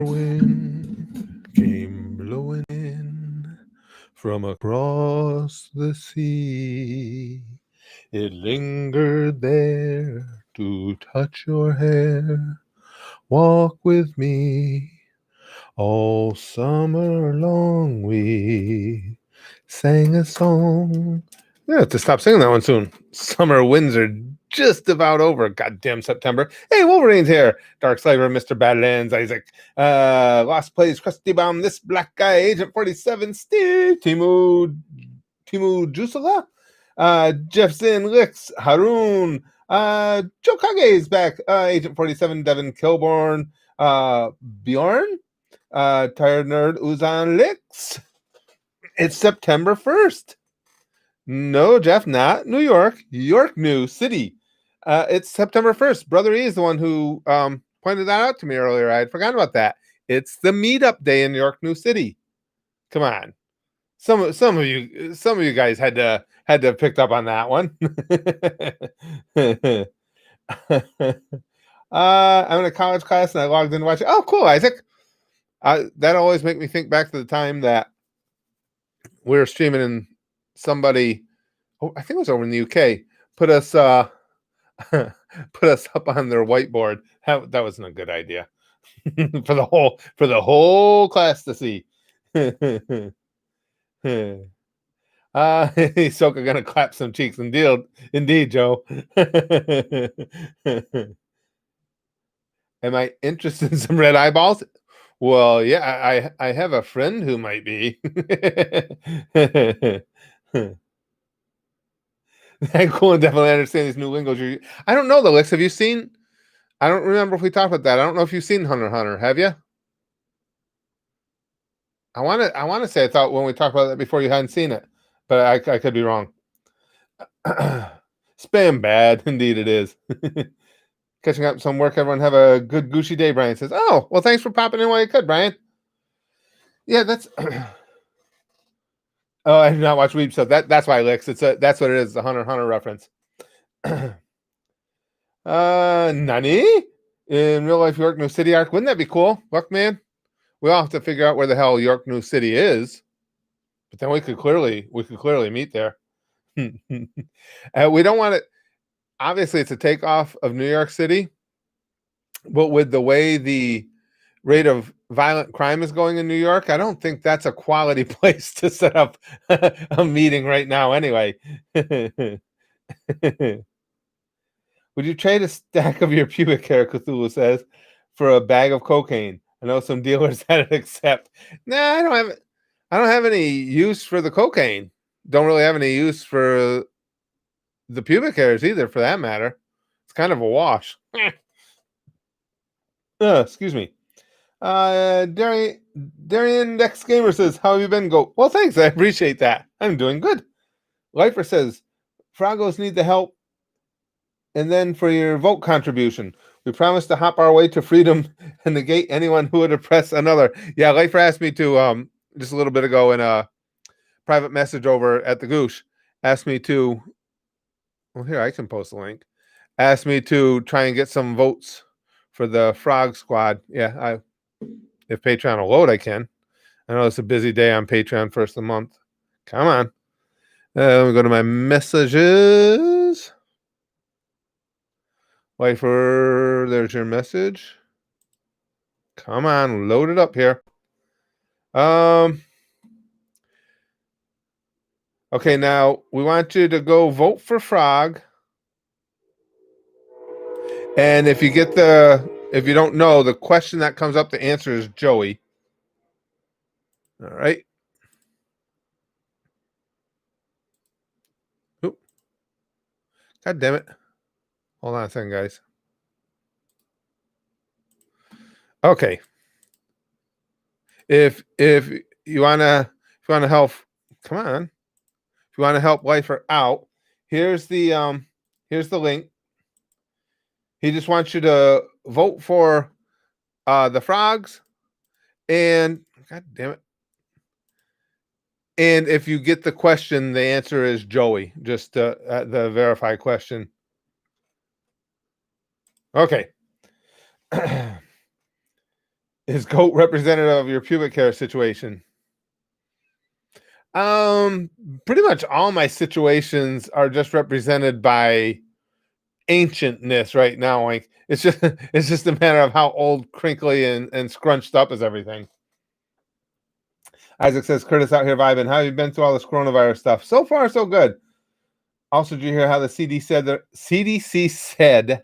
Wind came blowing in from across the sea. It lingered there to touch your hair. Walk with me all summer long. We sang a song. Yeah, have to stop singing that one soon. Summer winds are just about over. Goddamn September. Hey, Wolverine's here. Dark Slaver, Mr. Badlands, Isaac. Lost Plays, Krusty Baum, This Black Guy, Agent 47, Steve, Timu Jusala, Jeff Zinn, Licks, Haroon, Joe Kage's back, Agent 47, Devin Kilborn, Bjorn, Tired Nerd, Uzan Licks. It's September 1st. No, Jeff, not New York. Yorknew City. It's September 1st. Brother E is the one who pointed that out to me earlier. I had forgotten about that. It's the Meetup Day in Yorknew City. Come on. Some of you guys had to have picked up on that one. I'm in a college class and I logged in to watch it. Oh, cool, Isaac. That always make me think back to the time that we were streaming and somebody, I think it was over in the UK, put us up on their whiteboard. That wasn't a good idea for the whole class to see. Soka gonna clap some cheeks. Indeed, Joe. Am I interested in some red eyeballs? Well, yeah, I have a friend who might be. Cool and definitely understand these new lingos. I don't know though, Lex. Have you seen? I don't remember if we talked about that. I don't know if you've seen Hunter x Hunter. Have you? I want to say I thought when we talked about that before you hadn't seen it, but I could be wrong. Spam bad, indeed it is. Catching up some work. Everyone have a good Gucci day. Brian says, "Oh, well, thanks for popping in while you could, Brian." Yeah, that's. Oh, I did not watch Weep, so that's why, Licks. That's what it is. The Hunter x Hunter reference. Nani? In real life Yorknew City arc. Wouldn't that be cool? Look, man. We all have to figure out where the hell Yorknew City is. But then we could clearly meet there. We don't want it. Obviously, it's a takeoff of New York City. But with the way the rate of violent crime is going in New York, I don't think that's a quality place to set up a meeting right now anyway. Would you trade a stack of your pubic hair, Cthulhu says, for a bag of cocaine? I know some dealers that accept. Nah, I don't have any use for the cocaine. Don't really have any use for the pubic hairs either, for that matter. It's kind of a wash. Excuse me. Darian Dex Gamer says, "How have you been?" Go, well, thanks. I appreciate that. I'm doing good. Lifer says, "Fragos need the help. And then for your vote contribution, we promise to hop our way to freedom and negate anyone who would oppress another." Yeah, Lifer asked me to just a little bit ago in a private message over at the Goosh, asked me to. Well, here I can post a link. Asked me to try and get some votes for the Frog Squad. Yeah, if Patreon will load, I can. I know it's a busy day on Patreon, first of the month. Come on. Let me go to my messages. Lifer, there's your message. Come on, load it up here. Okay, now we want you to go vote for Frog. And if you don't know, the question that comes up, the answer is Joey. All right. Oop. God damn it. Hold on a second, guys. Okay. If you wanna help, come on. If you want to help Lifer out, here's the link. He just wants you to vote for the Frogs, and God damn it. And if you get the question, the answer is Joey. Just the verify question. Okay. Is goat representative of your pubic hair situation? Um, Pretty much all my situations are just represented by ancientness right now. Like it's just it's just a matter of how old, crinkly, and scrunched up is everything. Isaac says, Curtis out here vibing. How have you been through all this coronavirus stuff? So far, so good. Also, did you hear how the CDC said that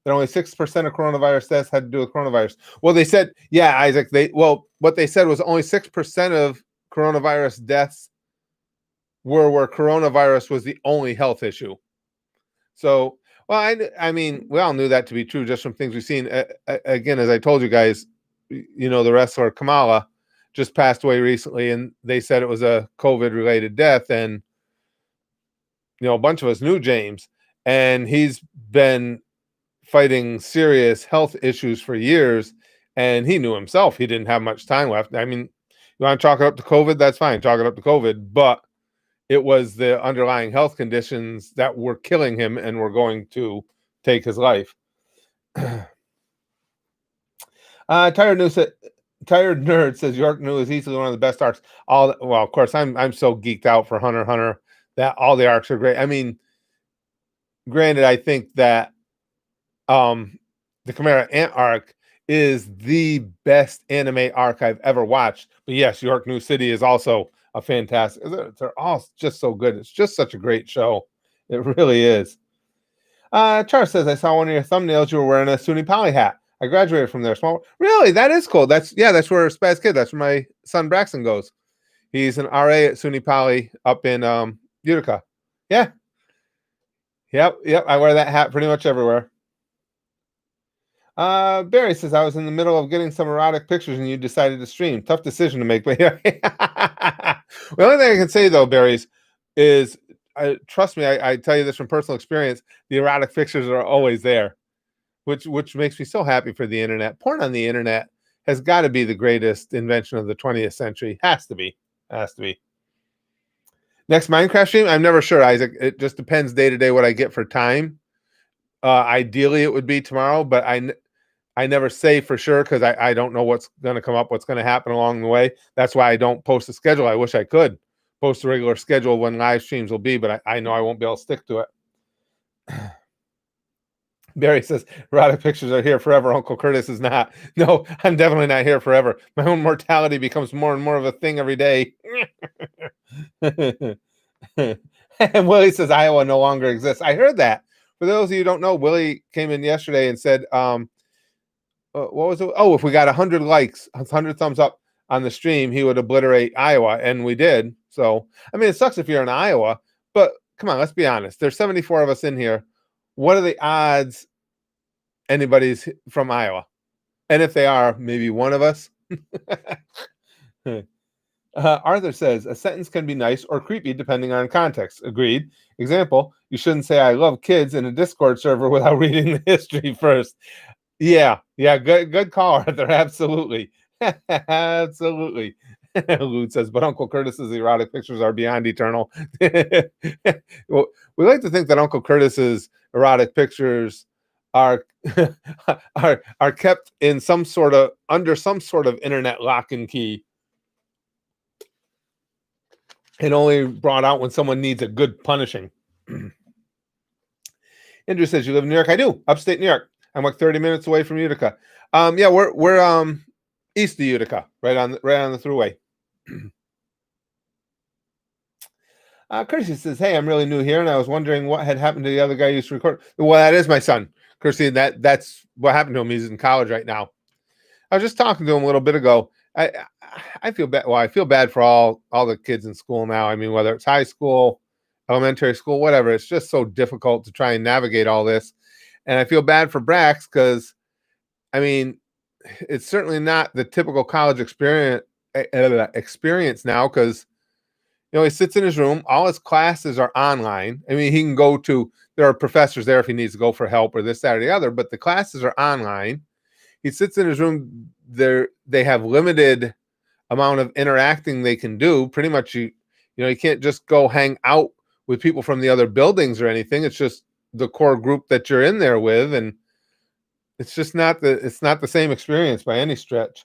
only 6% of coronavirus deaths had to do with coronavirus? Well, they said, yeah, Isaac. What they said was only 6% of coronavirus deaths were where coronavirus was the only health issue. So, well, I mean, we all knew that to be true just from things we've seen. Again, as I told you guys, the wrestler Kamala just passed away recently, and they said it was a COVID-related death, and a bunch of us knew James, and he's been fighting serious health issues for years, and he knew himself he didn't have much time left. I mean, you want to chalk it up to COVID? That's fine, chalk it up to COVID, but it was the underlying health conditions that were killing him and were going to take his life. Tired Nerd says Yorknew is easily one of the best arcs. Well, of course, I'm so geeked out for Hunter x Hunter that all the arcs are great. I mean, granted, I think that the Chimera Ant arc is the best anime arc I've ever watched. But yes, Yorknew City is also a fantastic. They're all just so good. It's just such a great show. It really is. Charles says, I saw one of your thumbnails. You were wearing a SUNY Poly hat. I graduated from there. Small. Really? That is cool. That's where Spaz Kid. That's where my son Braxton goes. He's an RA at SUNY Poly up in Utica. Yeah. Yep. I wear that hat pretty much everywhere. Barry says, I was in the middle of getting some erotic pictures and you decided to stream. Tough decision to make, but yeah. The only thing I can say though, Barry, is trust me, I tell you this from personal experience, the erotic pictures are always there, which makes me so happy for the internet. Porn on the internet has got to be the greatest invention of the 20th century. Has to be. Next Minecraft stream, I'm never sure, Isaac. It just depends day to day what I get for time. Ideally, it would be tomorrow, but I never say for sure because I don't know what's going to come up, what's going to happen along the way. That's why I don't post a schedule. I wish I could post a regular schedule when live streams will be, but I know I won't be able to stick to it. Barry says, erotic pictures are here forever. Uncle Curtis is not. No, I'm definitely not here forever. My own mortality becomes more and more of a thing every day. And Willie says, Iowa no longer exists. I heard that. For those of you who don't know, Willie came in yesterday and said, what was it? Oh, if we got 100 likes, 100 thumbs up on the stream, he would obliterate Iowa, and we did. So, I mean, it sucks if you're in Iowa, but come on, let's be honest. There's 74 of us in here. What are the odds anybody's from Iowa? And if they are, maybe one of us. Arthur says, a sentence can be nice or creepy depending on context. Agreed. Example, you shouldn't say I love kids in a Discord server without reading the history first. Yeah, good call, Arthur. Absolutely. Absolutely. Lute says, but Uncle Curtis's erotic pictures are beyond eternal. Well, we like to think that Uncle Curtis's erotic pictures are are kept in under some sort of internet lock and key, and only brought out when someone needs a good punishing. Andrew says, you live in New York? I do, upstate New York. I'm like 30 minutes away from Utica. Yeah, we're east of Utica, right on the thruway. Kirsty says, hey, I'm really new here, and I was wondering what had happened to the other guy who used to record. Well, that is my son, Kirsty. That's what happened to him. He's in college right now. I was just talking to him a little bit ago. I feel bad. Well, I feel bad for all the kids in school now. I mean, whether it's high school, elementary school, whatever, it's just so difficult to try and navigate all this. And I feel bad for Brax because, I mean, it's certainly not the typical college experience now because, he sits in his room. All his classes are online. I mean, he can go there are professors there if he needs to go for help or this, that, or the other, but the classes are online. He sits in his room. They have limited amount of interacting they can do. Pretty much, you can't just go hang out with people from the other buildings or anything. It's just the core group that you're in there with, and It's just not the same experience by any stretch.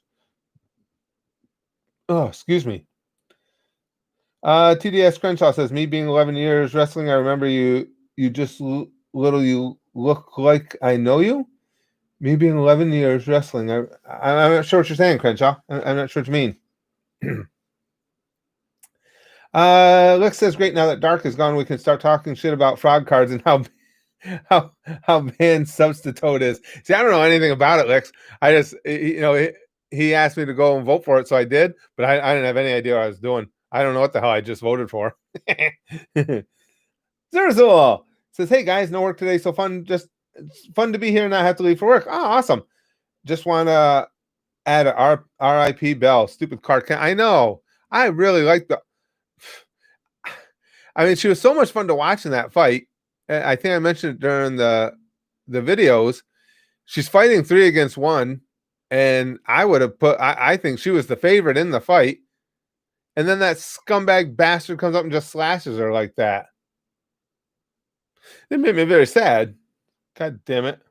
Oh, excuse me. TDS Crenshaw says, "Me being 11 years wrestling, I remember you just little you look like I know you." Me being 11 years wrestling, I'm not sure what you're saying, Crenshaw. I'm not sure what you mean. Lex says, "Great, now that Dark is gone, we can start talking shit about frog cards and how how banned Substitute is." See, I don't know anything about it, Lex. I just he asked me to go and vote for it, so I did, but I didn't have any idea what I was doing. I don't know what the hell I just voted for. Zerzul says, "Hey guys, no work today, so fun. Just it's fun to be here and not have to leave for work. Oh, awesome. Just want to add a R.I.P. Bell. Stupid card. I know. I really like the. I mean, she was so much fun to watch in that fight. I think I mentioned it during the videos. She's fighting 3-against-1, and I would have put. I think she was the favorite in the fight, and then that scumbag bastard comes up and just slashes her like that. It made me very sad. God damn it.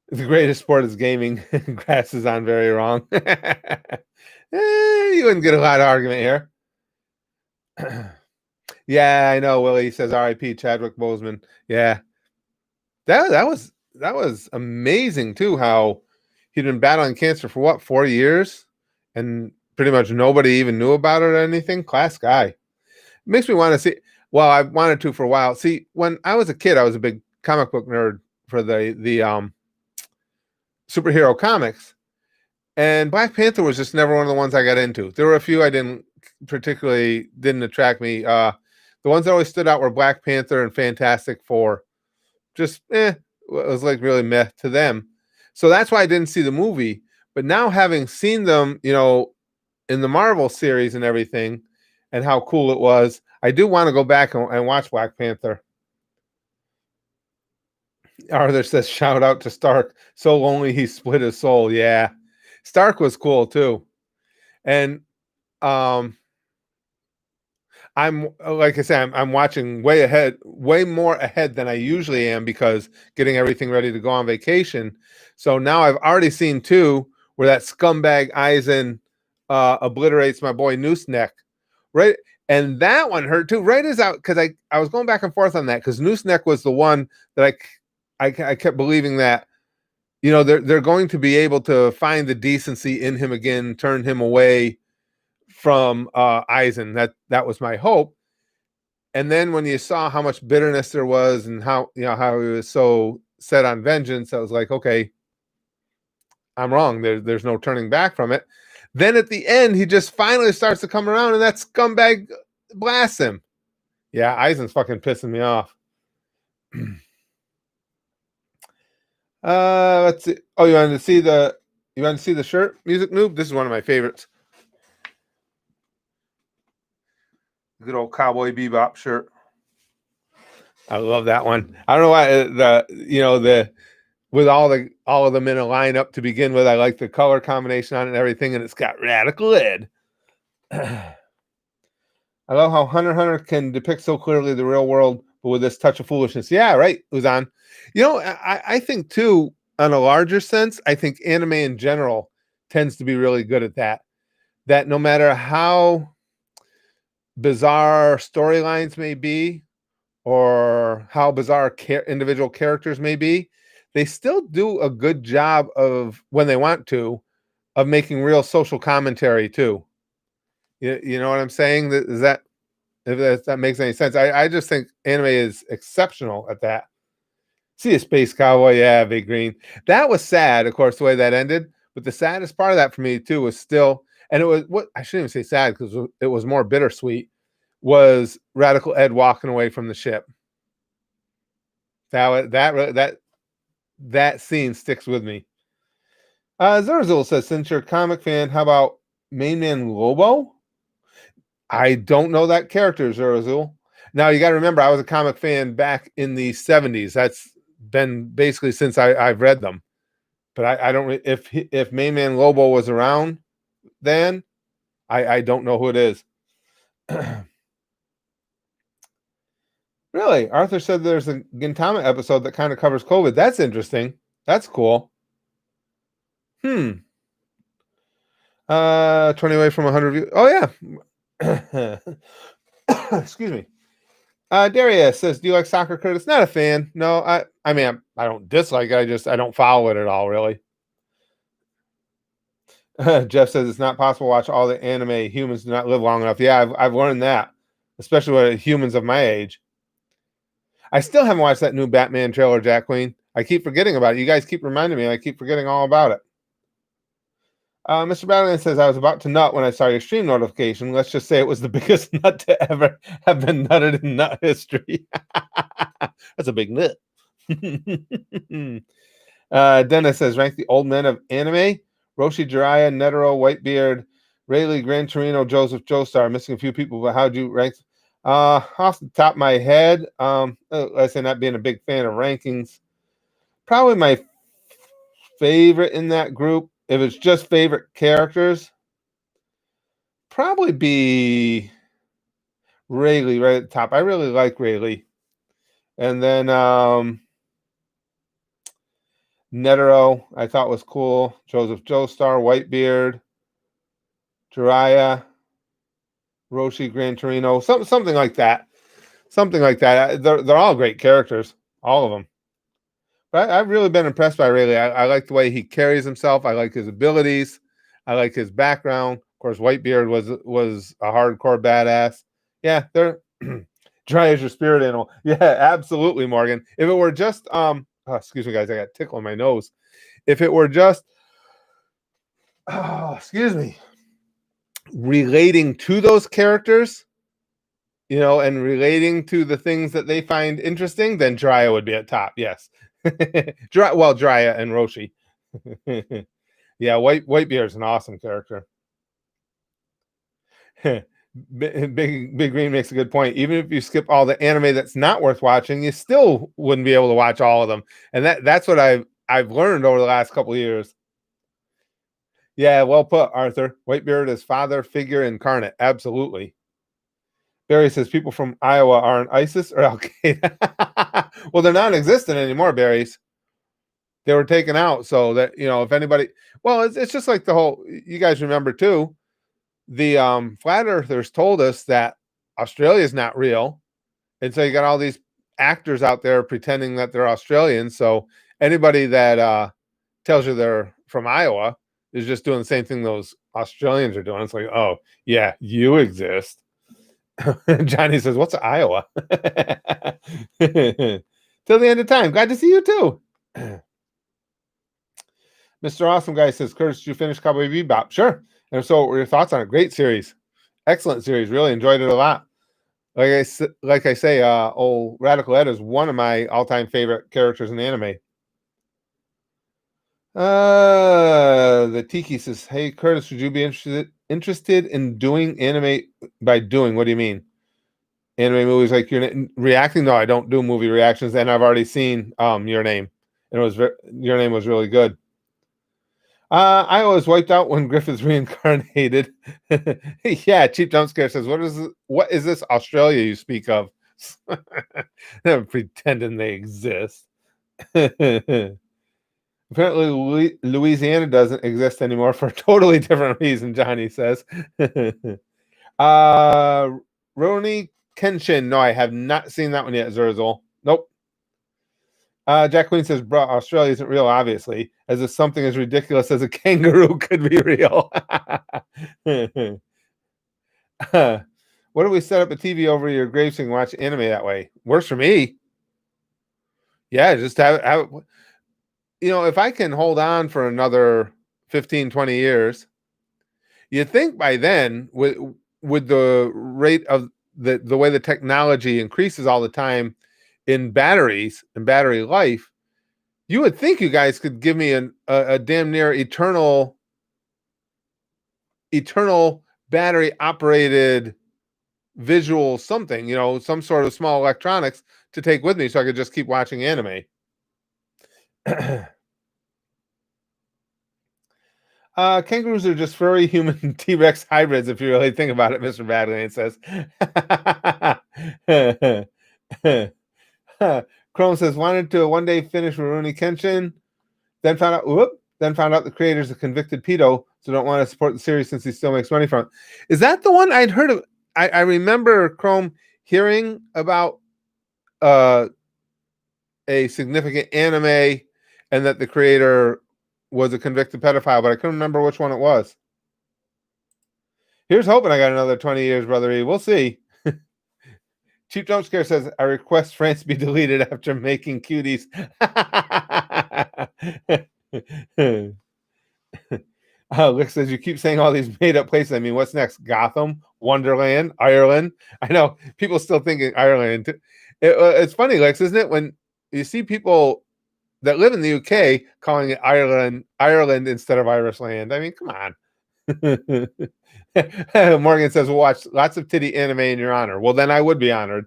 The greatest sport is gaming. Grass is on very wrong. You wouldn't get a lot of argument here. Yeah, I know, Willie says R.I.P. Chadwick Boseman. Yeah. That was amazing too, how he'd been battling cancer for what, 4 years? And pretty much nobody even knew about it or anything. Class guy. Makes me want to see. Well, I wanted to for a while. See, when I was a kid, I was a big comic book nerd for the superhero comics, and Black Panther was just never one of the ones I got into. There were a few I didn't attract me. The ones that always stood out were Black Panther and Fantastic Four. Just it was like really meh to them. So that's why I didn't see the movie. But now having seen them, in the Marvel series and everything, and how cool it was, I do want to go back and watch Black Panther. Arthur says, "Shout out to Stark. So lonely he split his soul." Yeah, Stark was cool too, and um, I'm like I said, I'm watching way more ahead than I usually am because getting everything ready to go on vacation. So now I've already seen 2 where that scumbag Eisen obliterates my boy Nooseneck, right? And that one hurt too. Right as out because I was going back and forth on that because Nooseneck was the one that I kept believing that they're going to be able to find the decency in him again, turn him away from Eisen. That was my hope. And then when you saw how much bitterness there was and how he was so set on vengeance, I was like, okay, I'm wrong. There's no turning back from it. Then at the end, he just finally starts to come around, and that scumbag blasts him. Yeah, Eisen's fucking pissing me off. Let's see. Oh, you wanted to see the shirt, Music Noob? This is one of my favorites. Good old Cowboy Bebop shirt. I love that one. I don't know why the with all of them in a lineup to begin with. I like the color combination on it and everything, and it's got Radical Ed. I love how Hunter x Hunter can depict so clearly the real world, but with this touch of foolishness. Yeah, right, Uzan. I think too, on a larger sense, I think anime in general tends to be really good at that. That no matter how bizarre storylines may be, or how bizarre individual characters may be, they still do a good job of, when they want to, of making real social commentary too. You know what I'm saying? If that makes any sense. I just think anime is exceptional at that. See a space cowboy, yeah, Big Green. That was sad, of course, the way that ended. But the saddest part of that for me too was still, and it was what I shouldn't even say sad because it was more bittersweet, was Radical Ed walking away from the ship. That scene sticks with me. Zerzul says, "Since you're a comic fan, how about Main Man Lobo?" I don't know that character, Zerzul. Now you got to remember, I was a comic fan back in the 70s. That's been basically since I've read them. But I don't. If Main Man Lobo was around then, I don't know who it is. Really, Arthur said there's a Gintama episode that kind of covers COVID. That's interesting. That's cool. 20 away from 100 views. Oh yeah. Excuse me. Darius says, "Do you like soccer, Curtis?" Not a fan. No, I mean, I don't dislike it. I don't follow it at all, really. Jeff says it's not possible to watch all the anime. Humans do not live long enough. Yeah, I've learned that, especially with humans of my age. I still haven't watched that new Batman trailer, Jack Queen. I keep forgetting about it. You guys keep reminding me. I keep forgetting all about it. Mr. Badland says, I was about to nut when I saw your stream notification. Let's just say it was the biggest nut to ever have been nutted in nut history. That's a big nut. Dennis says, rank the old men of anime. Roshi Jiraiya, Netero, Whitebeard, Rayleigh, Gran Torino, Joseph Joestar. Missing a few people, but how'd you rank? Off the top of my head, I say not being a big fan of rankings. Probably my favorite in that group, if it's just favorite characters, probably be Rayleigh right at the top. I really like Rayleigh. And then Netero, I thought was cool. Joseph Joestar, Whitebeard, Jiraiya, Roshi, Gran Torino, something like that. Something like that. They're all great characters, all of them. But I've really been impressed by Rayleigh. I like the way he carries himself. I like his abilities. I like his background. Of course, Whitebeard was a hardcore badass. Yeah, they're dry as your spirit animal. Yeah, absolutely, Morgan. If it were just excuse me, guys, I got a tickle in my nose. If it were just excuse me, relating to those characters, and relating to the things that they find interesting, then Jiraiya would be at top. Yes. Jiraiya and Roshi. Yeah, Whitebeard is an awesome character. Big Green makes a good point. Even if you skip all the anime that's not worth watching, you still wouldn't be able to watch all of them. And that's what I've learned over the last couple of years. Yeah, well put, Arthur. Whitebeard is father figure incarnate. Absolutely. Barry says people from Iowa aren't ISIS or Al Qaeda. Well, they're non-existent anymore, Barry's. They were taken out so that, if anybody, well, it's just like the whole, you guys remember too, the flat earthers told us that Australia is not real. And so you got all these actors out there pretending that they're Australian. So anybody that tells you they're from Iowa is just doing the same thing those Australians are doing. It's like, oh, yeah, you exist. Johnny says, what's Iowa? Till the end of time. Glad to see you too. Mr. Awesome Guy says, Curtis, did you finish Cowboy Bebop? Sure. And so, what were your thoughts on it? Great series. Excellent series. Really enjoyed it a lot. Like I say, old Radical Ed is one of my all-time favorite characters in anime. The Tiki says, hey, Curtis, would you be interested in doing anime by doing? What do you mean? Anime movies like you're reacting? No, I don't do movie reactions, and I've already seen Your Name, and Your Name was really good. I was wiped out when Griffiths reincarnated. Yeah, Cheap Jump Scare says, what is this Australia you speak of? Pretending they exist. Apparently, Louisiana doesn't exist anymore for a totally different reason, Johnny says. Roni Kenshin. No, I have not seen that one yet, Zurzel. Nope. Jack Queen says, bro, Australia isn't real, obviously, as if something as ridiculous as a kangaroo could be real. What do we set up a TV over your grave so you can watch anime that way? Works for me. Yeah, just have if I can hold on for another 15, 20 years, you'd think by then, with the rate of the way the technology increases all the time in batteries and battery life, you would think you guys could give me a damn near eternal battery operated visual something, some sort of small electronics to take with me so I could just keep watching anime. Kangaroos are just furry human T-Rex hybrids, if you really think about it, Mr. Badlane says. Chrome says, wanted to one day finish Rurouni Kenshin. Then found out the creator's a convicted pedo, so don't want to support the series since he still makes money from it. Is that the one I'd heard of? I remember Chrome hearing about a significant anime and that the creator was a convicted pedophile, but I couldn't remember which one it was. Here's hoping I got another 20 years, Brother E. We'll see. Cheap Jump Scare says, I request France be deleted after making cuties. Lick says, you keep saying all these made up places. I mean, what's next? Gotham, Wonderland, Ireland. I know people still thinking Ireland. It's funny, Lex, isn't it? When you see people that live in the UK calling it Ireland instead of Irish land. I mean, come on. Morgan says, we'll watch lots of titty anime in your honor. Well, then I would be honored.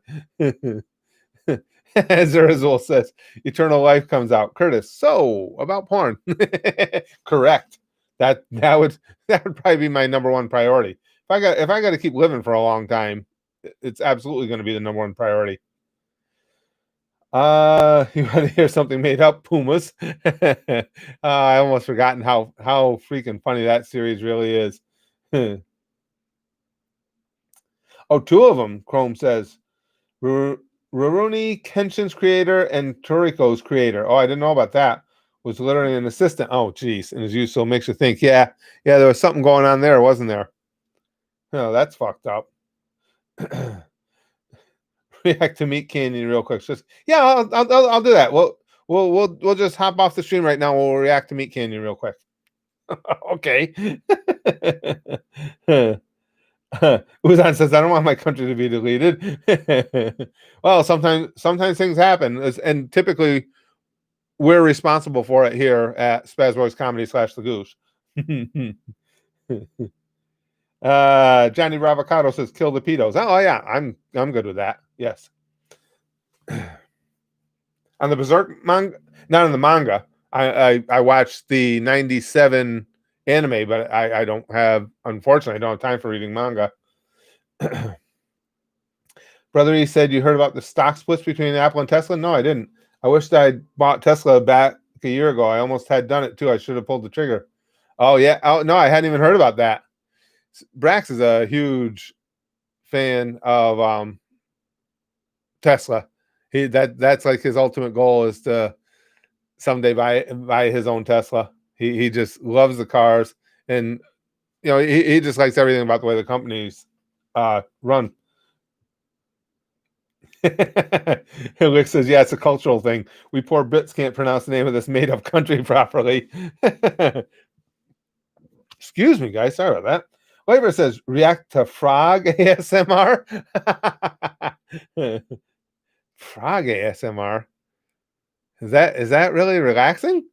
Zerazul says, Eternal Life comes out. Curtis, so about porn. Correct. That would probably be my number one priority. If I got to keep living for a long time, it's absolutely going to be the number one priority. You want to hear something made up? Pumas. I almost forgotten how freaking funny that series really is. Oh, two of them, Chrome says. Rurouni Kenshin's creator and Toriko's creator. Oh, I didn't know about that. Was literally an assistant. Oh, geez. And his use so makes you think, yeah, there was something going on there, wasn't there? No, that's fucked up. React to Meat Canyon real quick. Just I'll do that. We'll just hop off the stream right now. We'll react to Meat Canyon real quick. Okay. Uzan says, I don't want my country to be deleted. Well, sometimes things happen, and typically we're responsible for it here at Spaz Boys Comedy /The Goose. Johnny Ravocado says, kill the pedos. Oh yeah, I'm good with that. Yes. On the Berserk manga, not in the manga. I watched the 97 anime, but I don't have, unfortunately, I don't have time for reading manga. Brother E said, you heard about the stock splits between Apple and Tesla? No, I didn't. I wished I'd bought Tesla back a year ago. I almost had done it too. I should have pulled the trigger. Oh yeah. Oh no, I hadn't even heard about that. Brax is a huge fan of Tesla. That's like his ultimate goal is to someday buy his own Tesla. He just loves the cars, and he just likes everything about the way the companies run. Rick says, yeah, it's a cultural thing. We poor Brits can't pronounce the name of this made-up country properly. Excuse me, guys. Sorry about that. Waver says, react to frog ASMR. Frog ASMR. Is that really relaxing?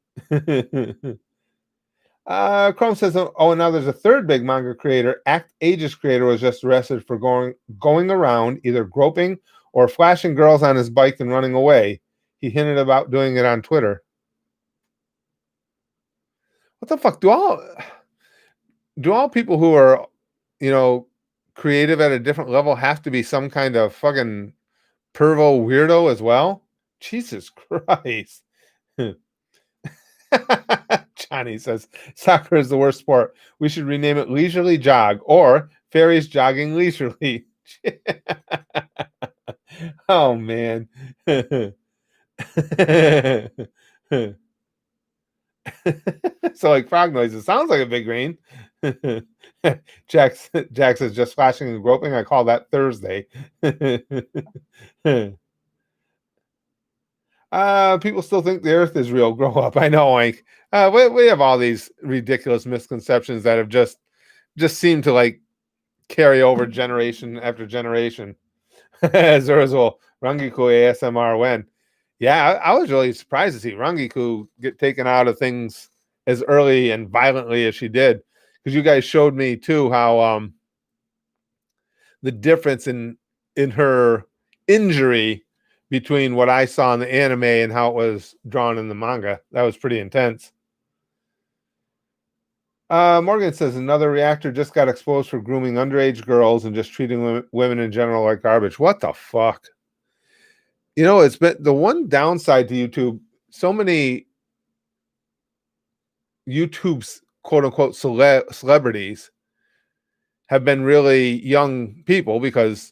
Chrome says, oh, and now there's a third big manga creator. Act Aegis creator was just arrested for going around either groping or flashing girls on his bike and running away. He hinted about doing it on Twitter. What the fuck? Do all people who are, creative at a different level have to be some kind of fucking pervo weirdo as well? Jesus Christ. Johnny says, soccer is the worst sport. We should rename it Leisurely Jog or Fairies Jogging Leisurely. Oh, man. So like frog noises. Sounds like a big rain. Jack says, just flashing and groping. I call that Thursday. People still think the earth is real. Grow up. I know, like we have all these ridiculous misconceptions that have just seemed to like carry over generation after generation. Zurazul, Rangiku ASMR when. Yeah, I was really surprised to see Rangiku get taken out of things as early and violently as she did. Because you guys showed me too how the difference in her injury between what I saw in the anime and how it was drawn in the manga. That was pretty intense. Morgan says another reactor just got exposed for grooming underage girls and just treating women in general like garbage. What the fuck? It's been the one downside to YouTube. So many YouTube's quote unquote celebrities have been really young people because,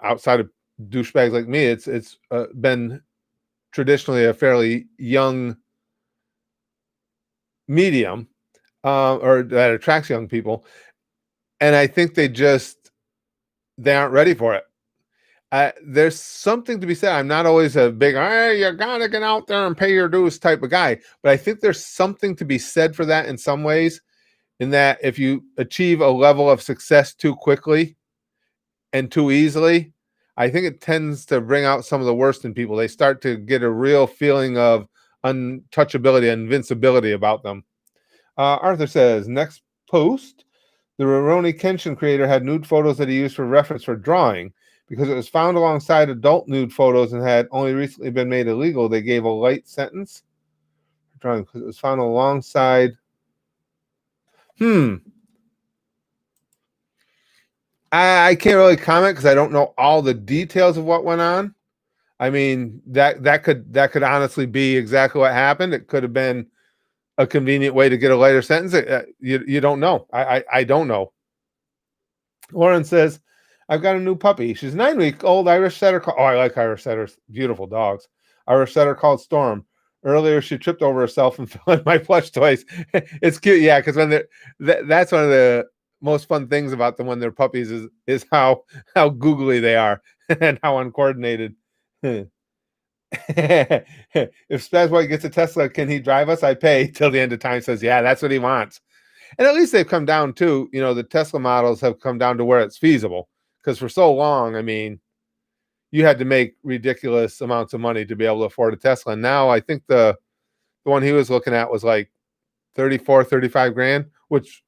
outside of douchebags like me, it's been traditionally a fairly young medium, or that attracts young people. And I think they aren't ready for it. There's something to be said. I'm not always a big, hey, you gotta get out there and pay your dues type of guy, but I think there's something to be said for that in some ways. In that, if you achieve a level of success too quickly and too easily, I think it tends to bring out some of the worst in people. They start to get a real feeling of untouchability, invincibility about them. Arthur says, next post, the Rurouni Kenshin creator had nude photos that he used for reference for drawing. Because it was found alongside adult nude photos and had only recently been made illegal, they gave a light sentence. Drawing, because it was found alongside. I can't really comment because I don't know all the details of what went on. I mean, that could honestly be exactly what happened. It could have been a convenient way to get a lighter sentence. You don't know. I don't know. Lauren says, I've got a new puppy. She's 9-week-old Irish setter. Oh, I like Irish setters. Beautiful dogs. Irish setter called Storm. Earlier, she tripped over herself and fell in my plush toys. It's cute, yeah, because when that's one of the most fun things about them when they're puppies is how googly they are and how uncoordinated. If Spaz gets a Tesla, can he drive us? I pay till the end of time. Says, yeah, that's what he wants. And at least they've come down to, the Tesla models have come down to where it's feasible. Because for so long, I mean, you had to make ridiculous amounts of money to be able to afford a Tesla. And now I think the one he was looking at was like 34, 35 grand, which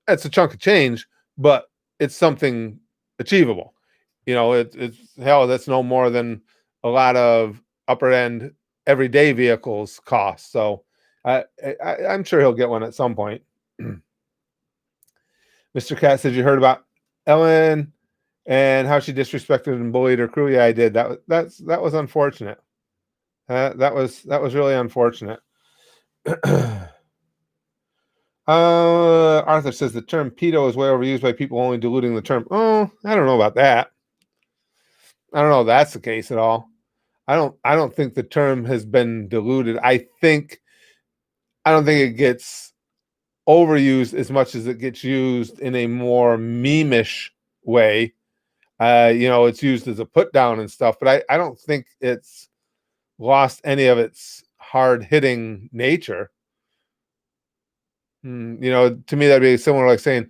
that's a chunk of change, but it's something achievable. It's hell, that's no more than a lot of upper end everyday vehicles cost. So I'm sure he'll get one at some point. Mr. Cat said, you heard about Ellen and how she disrespected and bullied her crew? Yeah, I did. That was unfortunate. That was really unfortunate. Arthur says the term pedo is way overused by people only diluting the term. Oh, I don't know about that. I don't know if that's the case at all. I don't think the term has been diluted. I don't think it gets overused as much as it gets used in a more meme-ish way. It's used as a put down and stuff, but I don't think it's lost any of its hard hitting nature. To me, that'd be similar like saying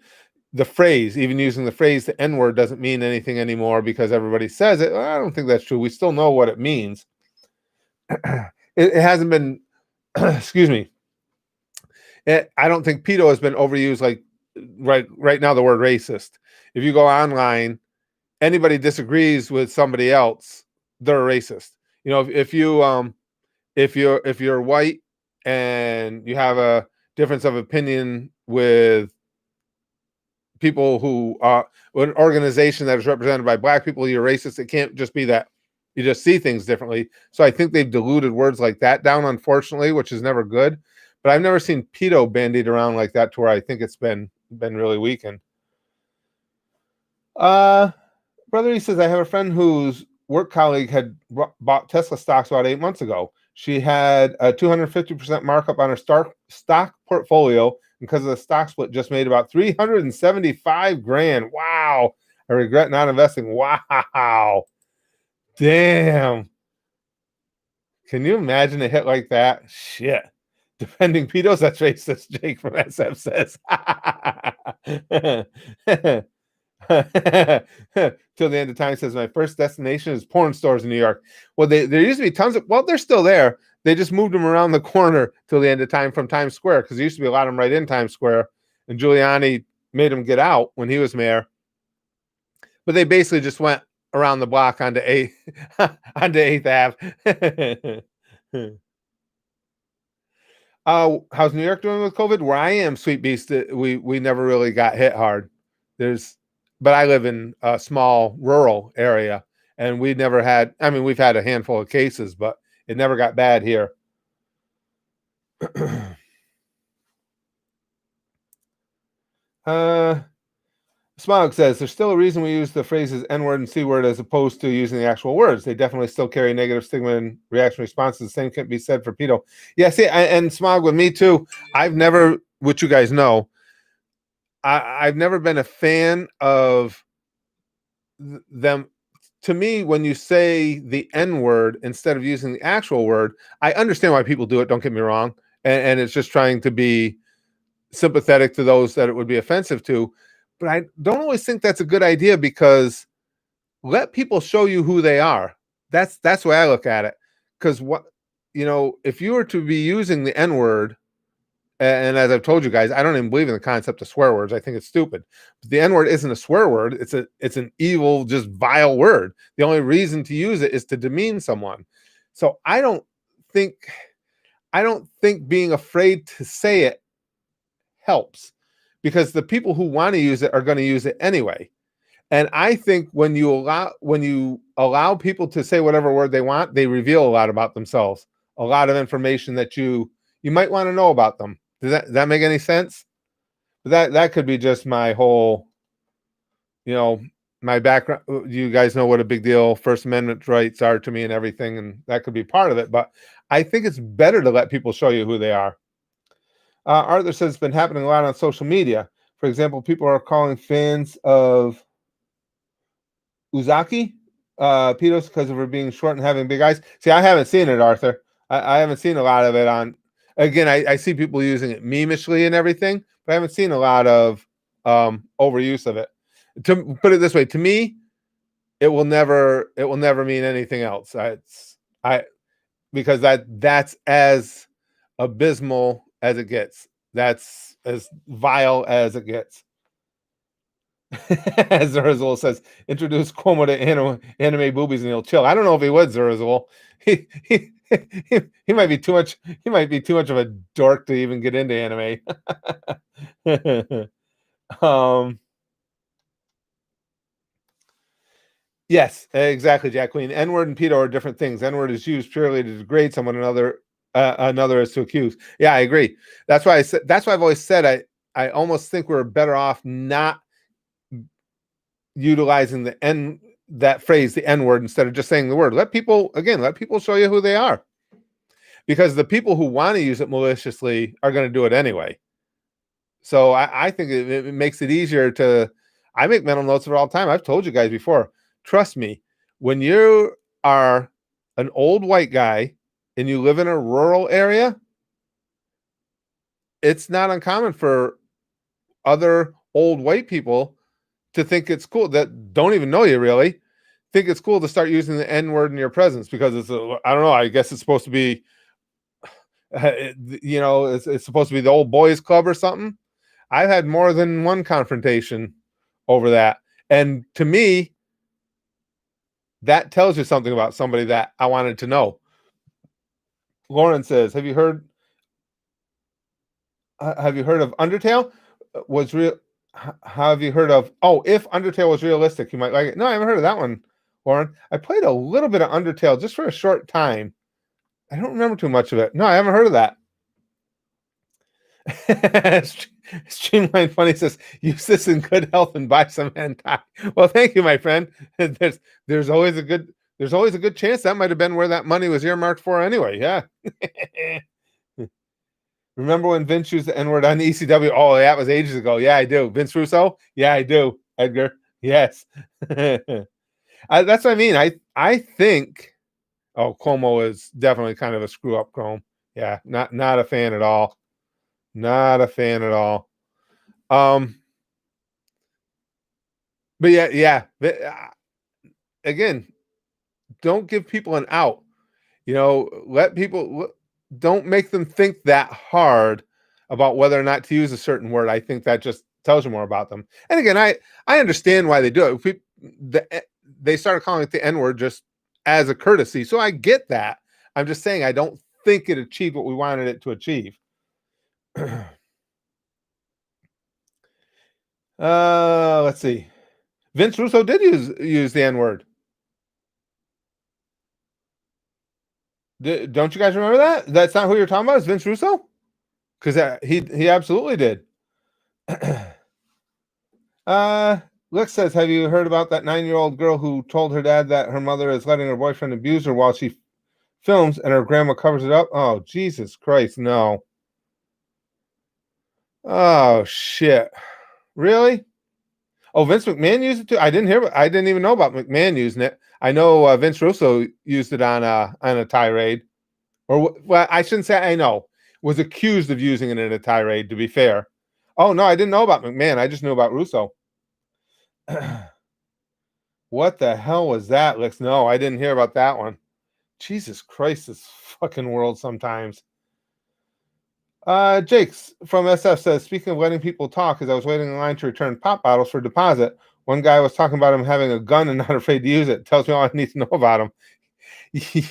the phrase, even using the phrase, the N word doesn't mean anything anymore because everybody says it. Well, I don't think that's true. We still know what it means. It hasn't been, excuse me. I don't think pedo has been overused like right now, the word racist. If you go online, anybody disagrees with somebody else, they're a racist. If you're white and you have a difference of opinion with people who are an organization that is represented by black people, you're racist. It can't just be that you just see things differently. So I think they've diluted words like that down, unfortunately, which is never good. But I've never seen pedo bandied around like that to where I think it's been really weakened. Brother, he says, I have a friend whose work colleague had bought Tesla stocks about 8 months ago. She had a 250% markup on her stock portfolio because of the stock split, just made about 375 grand. Wow. I regret not investing. Wow. Damn. Can you imagine a hit like that? Shit. Defending pedos, that's racist, Jake from SF says. Till the end of time says, my first destination is porn stores in New York. Well, there used to be tons of, well, they're still there. They just moved them around the corner till the end of time from Times Square, because there used to be a lot of them right in Times Square, and Giuliani made them get out when he was mayor. But they basically just went around the block onto 8th Ave. How's New York doing with COVID? Where I am, Sweet Beast, we never really got hit hard. But I live in a small rural area, and we never had. I mean, we've had a handful of cases, but it never got bad here. Uh, Smog says there's still a reason we use the phrases N-word and C-word as opposed to using the actual words. They definitely still carry negative stigma and reaction responses. The same can't be said for pedo. Yeah, see, and Smog with me too. I've never, which you guys know, I've never been a fan of them. To me, when you say the N word instead of using the actual word, I understand why people do it. Don't get me wrong, and it's just trying to be sympathetic to those that it would be offensive to. But I don't always think that's a good idea because let people show you who they are. That's the way I look at it. Because what if you were to be using the N word, and as I've told you guys, I don't even believe in the concept of swear words. I think it's stupid. But the N word isn't a swear word. It's an evil, just vile word. The only reason to use it is to demean someone. So think I don't think being afraid to say it helps, because the people who want to use it are going to use it anyway. And I think when you allow people to say whatever word they want, they reveal a lot about themselves, a lot of information that you might want to know about them. Does that make any sense? That could be just my whole, my background. You guys know what a big deal First Amendment rights are to me and everything, and that could be part of it. But I think it's better to let people show you who they are. Arthur says it's been happening a lot on social media. For example, people are calling fans of Uzaki pedos because of her being short and having big eyes. See, I haven't seen it, Arthur. I haven't seen a lot of it on. Again, I see people using it memishly and everything, but I haven't seen a lot of overuse of it. To put it this way, to me, it will never mean anything else. I because that's as abysmal as it gets. That's as vile as it gets. As Zerzul says, introduce Cuomo to anime boobies and he'll chill. I don't know if he would, Zerzul. He might be too much. He might be too much of a dork to even get into anime. um, yes, exactly, Jack Queen. N-word and pedo are different things. N-word is used purely to degrade someone. Another is to accuse. Yeah, I agree. That's why I said. That's why I've always said I almost think we're better off not utilizing that phrase, the N word, instead of just saying the word. Let people show you who they are, because the people who want to use it maliciously are going to do it anyway. So I think it makes it easier to. I make mental notes of it all the time. I've told you guys before. Trust me, when you are an old white guy and you live in a rural area, it's not uncommon for other old white people to think it's cool, that don't even know you really, think it's cool to start using the N word in your presence, because I don't know, I guess it's supposed to be, it's supposed to be the old boys club or something. I've had more than one confrontation over that. And to me, that tells you something about somebody that I wanted to know. Lauren says, have you heard of Undertale? Was real Have you heard of, if Undertale was realistic, you might like it. No, I haven't heard of that one, Lauren. I played a little bit of Undertale just for a short time. I don't remember too much of it. No, I haven't heard of that. Streamline Funny says, use this in good health and buy some hentai. Well, thank you, my friend. There's always a good chance that might have been where that money was earmarked for anyway. Yeah. Remember when Vince used the N-word on the ECW? Oh, that was ages ago. Yeah, I do. Vince Russo? Yeah, I do. Edgar? Yes. That's what I mean. I think Cuomo is definitely kind of a screw up Chrome. Yeah, not a fan at all. Not a fan at all. But yeah. Again, don't give people an out. Let people, don't make them think that hard about whether or not to use a certain word. I think that just tells you more about them. And again, I understand why they do it. They started calling it the N word just as a courtesy, so I get that. I'm just saying I don't think it achieved what we wanted it to achieve. Let's see. Vince Russo did use the N word. Don't you guys remember that? That's not who you're talking about. Is Vince Russo? Because he absolutely did. Uh, Lick says, have you heard about that 9-year-old girl who told her dad that her mother is letting her boyfriend abuse her while she films and her grandma covers it up? Oh, Jesus Christ, no. Oh, shit. Really? Oh, Vince McMahon used it too? I didn't even know about McMahon using it. I know Vince Russo used it on a tirade. Or, well, I shouldn't say I know. Was accused of using it in a tirade, to be fair. Oh, no, I didn't know about McMahon. I just knew about Russo. What the hell was that, Lex? No, I didn't hear about that one. Jesus Christ, this fucking world sometimes. Jakes from SF says, speaking of letting people talk, as I was waiting in line to return pop bottles for deposit, one guy was talking about him having a gun and not afraid to use it. Tells me all I need to know about him.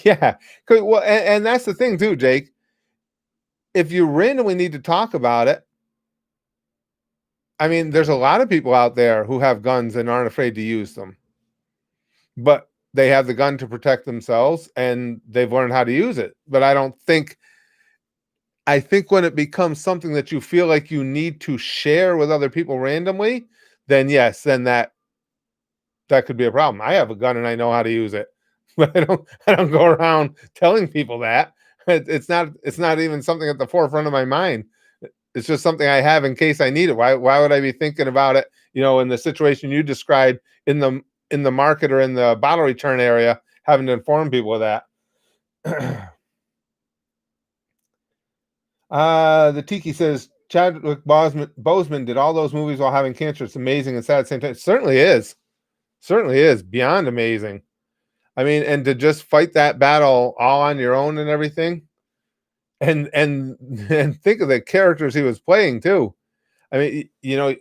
Yeah. Well, and that's the thing too, Jake. If you randomly need to talk about it, I mean, there's a lot of people out there who have guns and aren't afraid to use them. But they have the gun to protect themselves and they've learned how to use it. But I think when it becomes something that you feel like you need to share with other people randomly, then yes, then that could be a problem. I have a gun and I know how to use it, but I don't go around telling people that. It's not even something at the forefront of my mind. It's just something I have in case I need it. Why would I be thinking about it? In the situation you described in the market or in the bottle return area, having to inform people of that. The Tiki says Chadwick Boseman did all those movies while having cancer. It's amazing and sad at the same time. It certainly is beyond amazing. I mean, and to just fight that battle all on your own and everything, and think of the characters he was playing too. I mean,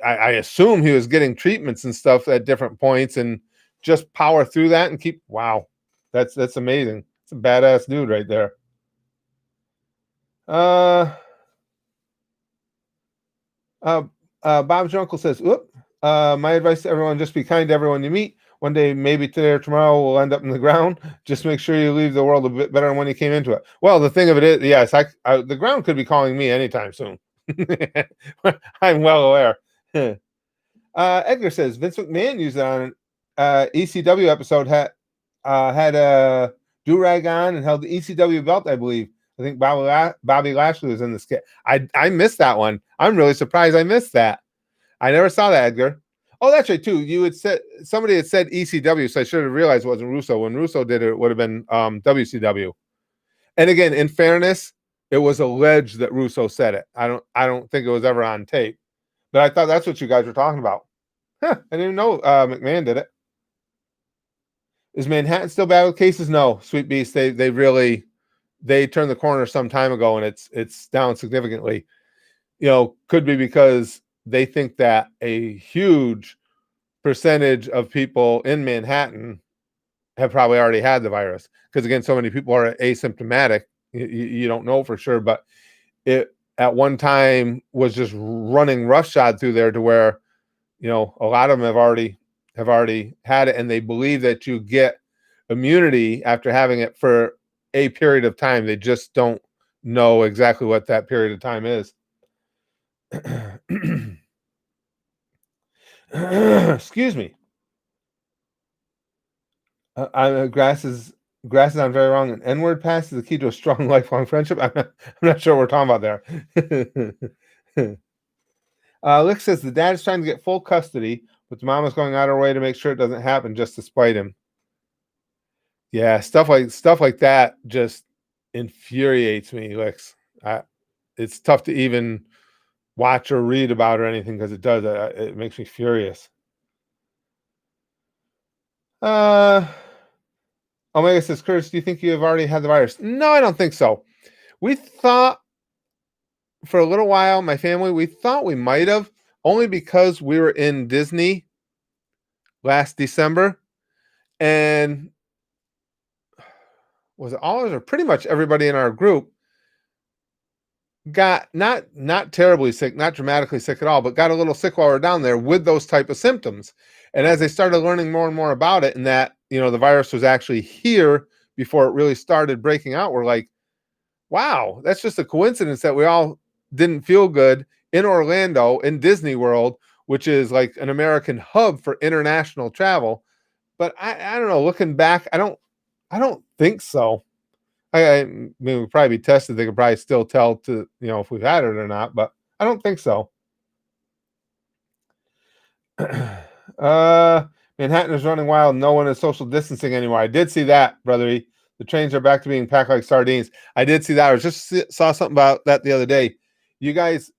I assume he was getting treatments and stuff at different points, and just power through that and keep. Wow, that's amazing. It's a badass dude right there. Bob's uncle says, "Whoop." My advice to everyone: just be kind to everyone you meet. One day, maybe today or tomorrow, we'll end up in the ground. Just make sure you leave the world a bit better than when you came into it. Well, the thing of it is, yes, the ground could be calling me anytime soon. I'm well aware. Edgar says Vince McMahon used it on an ECW episode. Had a do rag on and held the ECW belt, I believe. I think Bobby Lashley was in the skit. I missed that one. I'm really surprised I missed that. I never saw that, Edgar. Oh, that's right too. You had said somebody had said ECW, so I should have realized it wasn't Russo. When Russo did it, it would have been WCW. And again, in fairness, it was alleged that Russo said it. I don't think it was ever on tape. But I thought that's what you guys were talking about. Huh, I didn't even know McMahon did it. Is Manhattan still bad with cases? No, Sweet Beast. They turned the corner some time ago, and it's down significantly. Could be because they think that a huge percentage of people in Manhattan have probably already had the virus. Because again, so many people are asymptomatic. You don't know for sure, but it at one time was just running roughshod through there to where, a lot of them have already had it, and they believe that you get immunity after having it for a period of time. They just don't know exactly what that period of time is. Excuse me. Grass is on very wrong. An N-word pass is the key to a strong, lifelong friendship. I'm not sure what we're talking about there. Lick says the dad is trying to get full custody, but the mom is going out of her way to make sure it doesn't happen just to spite him. Yeah, stuff like that just infuriates me, Licks. It's tough to even watch or read about or anything because it does. It makes me furious. Omega says, Curtis, do you think you have already had the virus? No, I don't think so. We thought for a little while, my family, we thought we might have, only because we were in Disney last December, and was it all or pretty much everybody in our group got not terribly sick, not dramatically sick at all, but got a little sick while we were down there with those type of symptoms. And as they started learning more and more about it, and that the virus was actually here before it really started breaking out, we're like, wow, that's just a coincidence that we all didn't feel good in Orlando in Disney World which is like an American hub for international travel. But I don't know. Looking back, I don't think so. I mean, we'd probably be tested. They could probably still tell to if we've had it or not, but I don't think so. uh, Manhattan is running wild. No one is social distancing anymore. I did see that, brother. The trains are back to being packed like sardines. I did see that. I was saw something about that the other day. You guys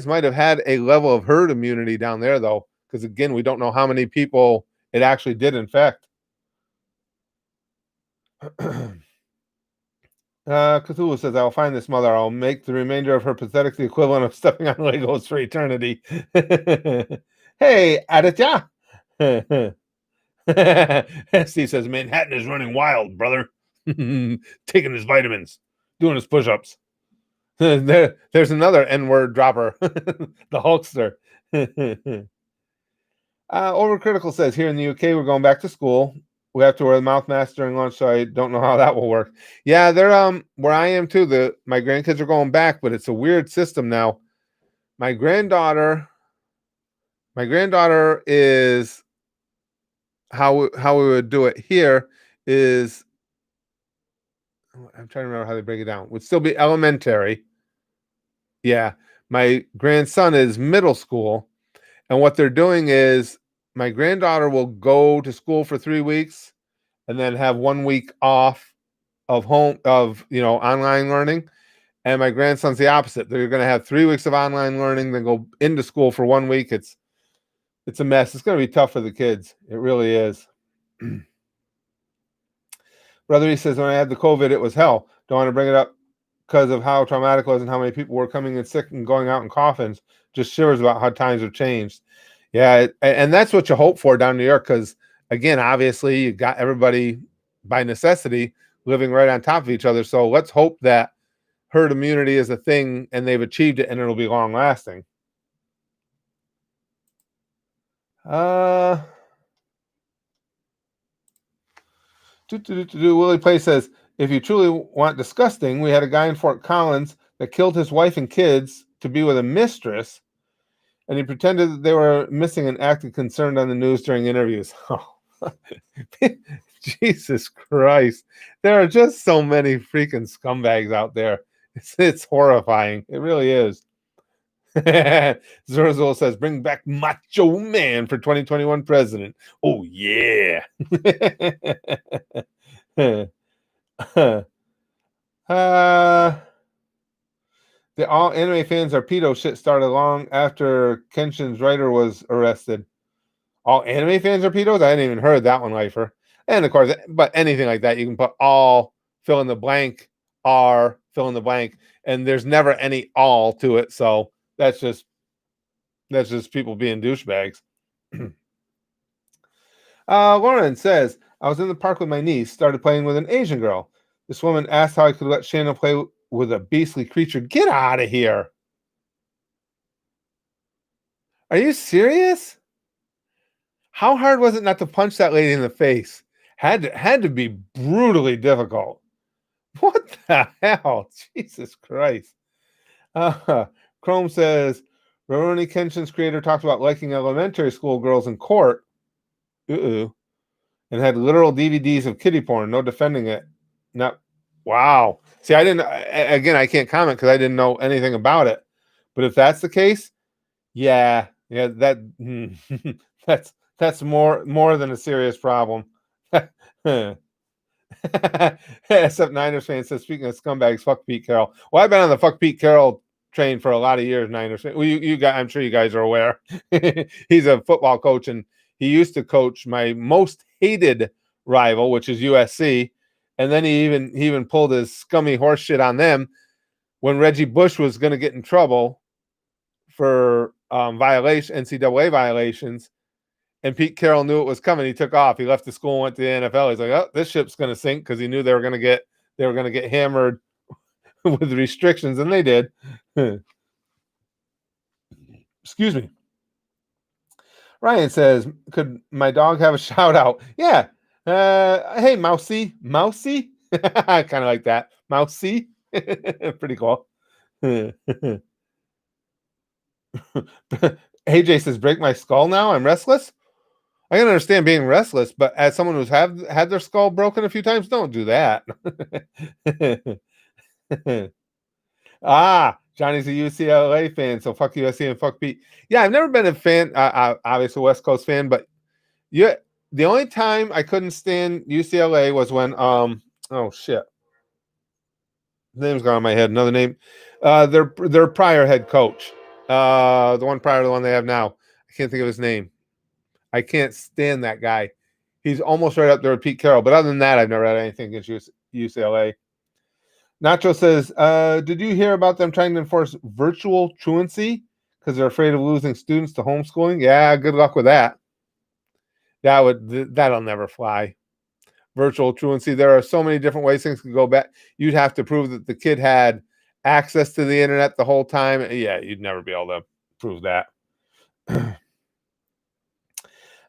might have had a level of herd immunity down there, though, because again, we don't know how many people it actually did infect. Cthulhu says, "I will find this mother. I'll make the remainder of her pathetic the equivalent of stepping on Legos for eternity." Hey, Aditya. Steve says, "Manhattan is running wild, brother. Taking his vitamins, doing his push-ups." There's another N-word dropper, the Hulkster. Overcritical says, "Here in the UK, we're going back to school. We have to wear the mouth mask during lunch, so I don't know how that will work." Yeah, they're where I am too. My grandkids are going back, but it's a weird system now. My granddaughter is how we would do it here is I'm trying to remember how they break it down. Would still be elementary. Yeah. My grandson is middle school. And what they're doing is my granddaughter will go to school for 3 weeks and then have 1 week off of home of online learning. And my grandson's the opposite. They're going to have 3 weeks of online learning, then go into school for 1 week. It's a mess. It's going to be tough for the kids. It really is. Brother, he says, when I had the COVID, it was hell. Don't want to bring it up because of how traumatic it was and how many people were coming in sick and going out in coffins. Just shivers about how times have changed. Yeah, and that's what you hope for down in New York because, again, obviously, you got everybody by necessity living right on top of each other. So let's hope that herd immunity is a thing and they've achieved it and it'll be long lasting. Willie Play says, "If you truly want disgusting, we had a guy in Fort Collins that killed his wife and kids to be with a mistress, and he pretended that they were missing and acted concerned on the news during interviews." Oh. Jesus Christ. There are just so many freaking scumbags out there. It's horrifying. It really is. Zurzul says, "Bring back Macho Man for 2021 president." Oh, yeah. The all anime fans are pedo shit started long after Kenshin's writer was arrested. All anime fans are pedos? I hadn't even heard that one, Lifer. And of course, but anything like that, you can put all fill in the blank, are fill in the blank, and there's never any all to it. So that's just people being douchebags. Lauren says, "I was in the park with my niece, started playing with an Asian girl. This woman asked how I could let Shannon play with a beastly creature." Get out of here. Are you serious? How hard was it not to punch that lady in the face? Had to be brutally difficult. What the hell? Jesus Christ. Chrome says, Rurouni Kenshin's creator talks about liking elementary school girls in court. And had literal DVDs of kiddie porn. No defending it. Not. Wow. See, I didn't. Again, I can't comment because I didn't know anything about it. But if that's the case, yeah, that's more than a serious problem. Except Niners fan says, "Speaking of scumbags, fuck Pete Carroll." Well, I've been on the fuck Pete Carroll train for a lot of years. Niners. Well, you guys, I'm sure you guys are aware. He's a football coach, and he used to coach my most hated rival, which is USC. And then he even pulled his scummy horse shit on them when Reggie Bush was going to get in trouble for NCAA violations. And Pete Carroll knew it was coming. He took off. He left the school and went to the NFL. He's like, "Oh, this ship's going to sink," because he knew they were going to get hammered with restrictions, and they did. Excuse me. Ryan says, "Could my dog have a shout out?" Yeah. Hey, Mousy. Kind of like that. Mousy. Pretty cool. AJ says, break my skull now? I'm restless? I can understand being restless, but as someone who's had their skull broken a few times, don't do that. Johnny's a UCLA fan, so fuck USC and fuck Pete. Yeah, I've never been a fan, obviously a West Coast fan, but yeah, the only time I couldn't stand UCLA was when oh shit, the name's gone on my head. Another name, their prior head coach, the one prior to the one they have now. I can't think of his name. I can't stand that guy. He's almost right up there with Pete Carroll. But other than that, I've never had anything against UCLA. Nacho says, did you hear about them trying to enforce virtual truancy because they're afraid of losing students to homeschooling? Yeah, good luck with that. That'll never fly. Virtual truancy. There are so many different ways things could go back. You'd have to prove that the kid had access to the internet the whole time. Yeah, you'd never be able to prove that.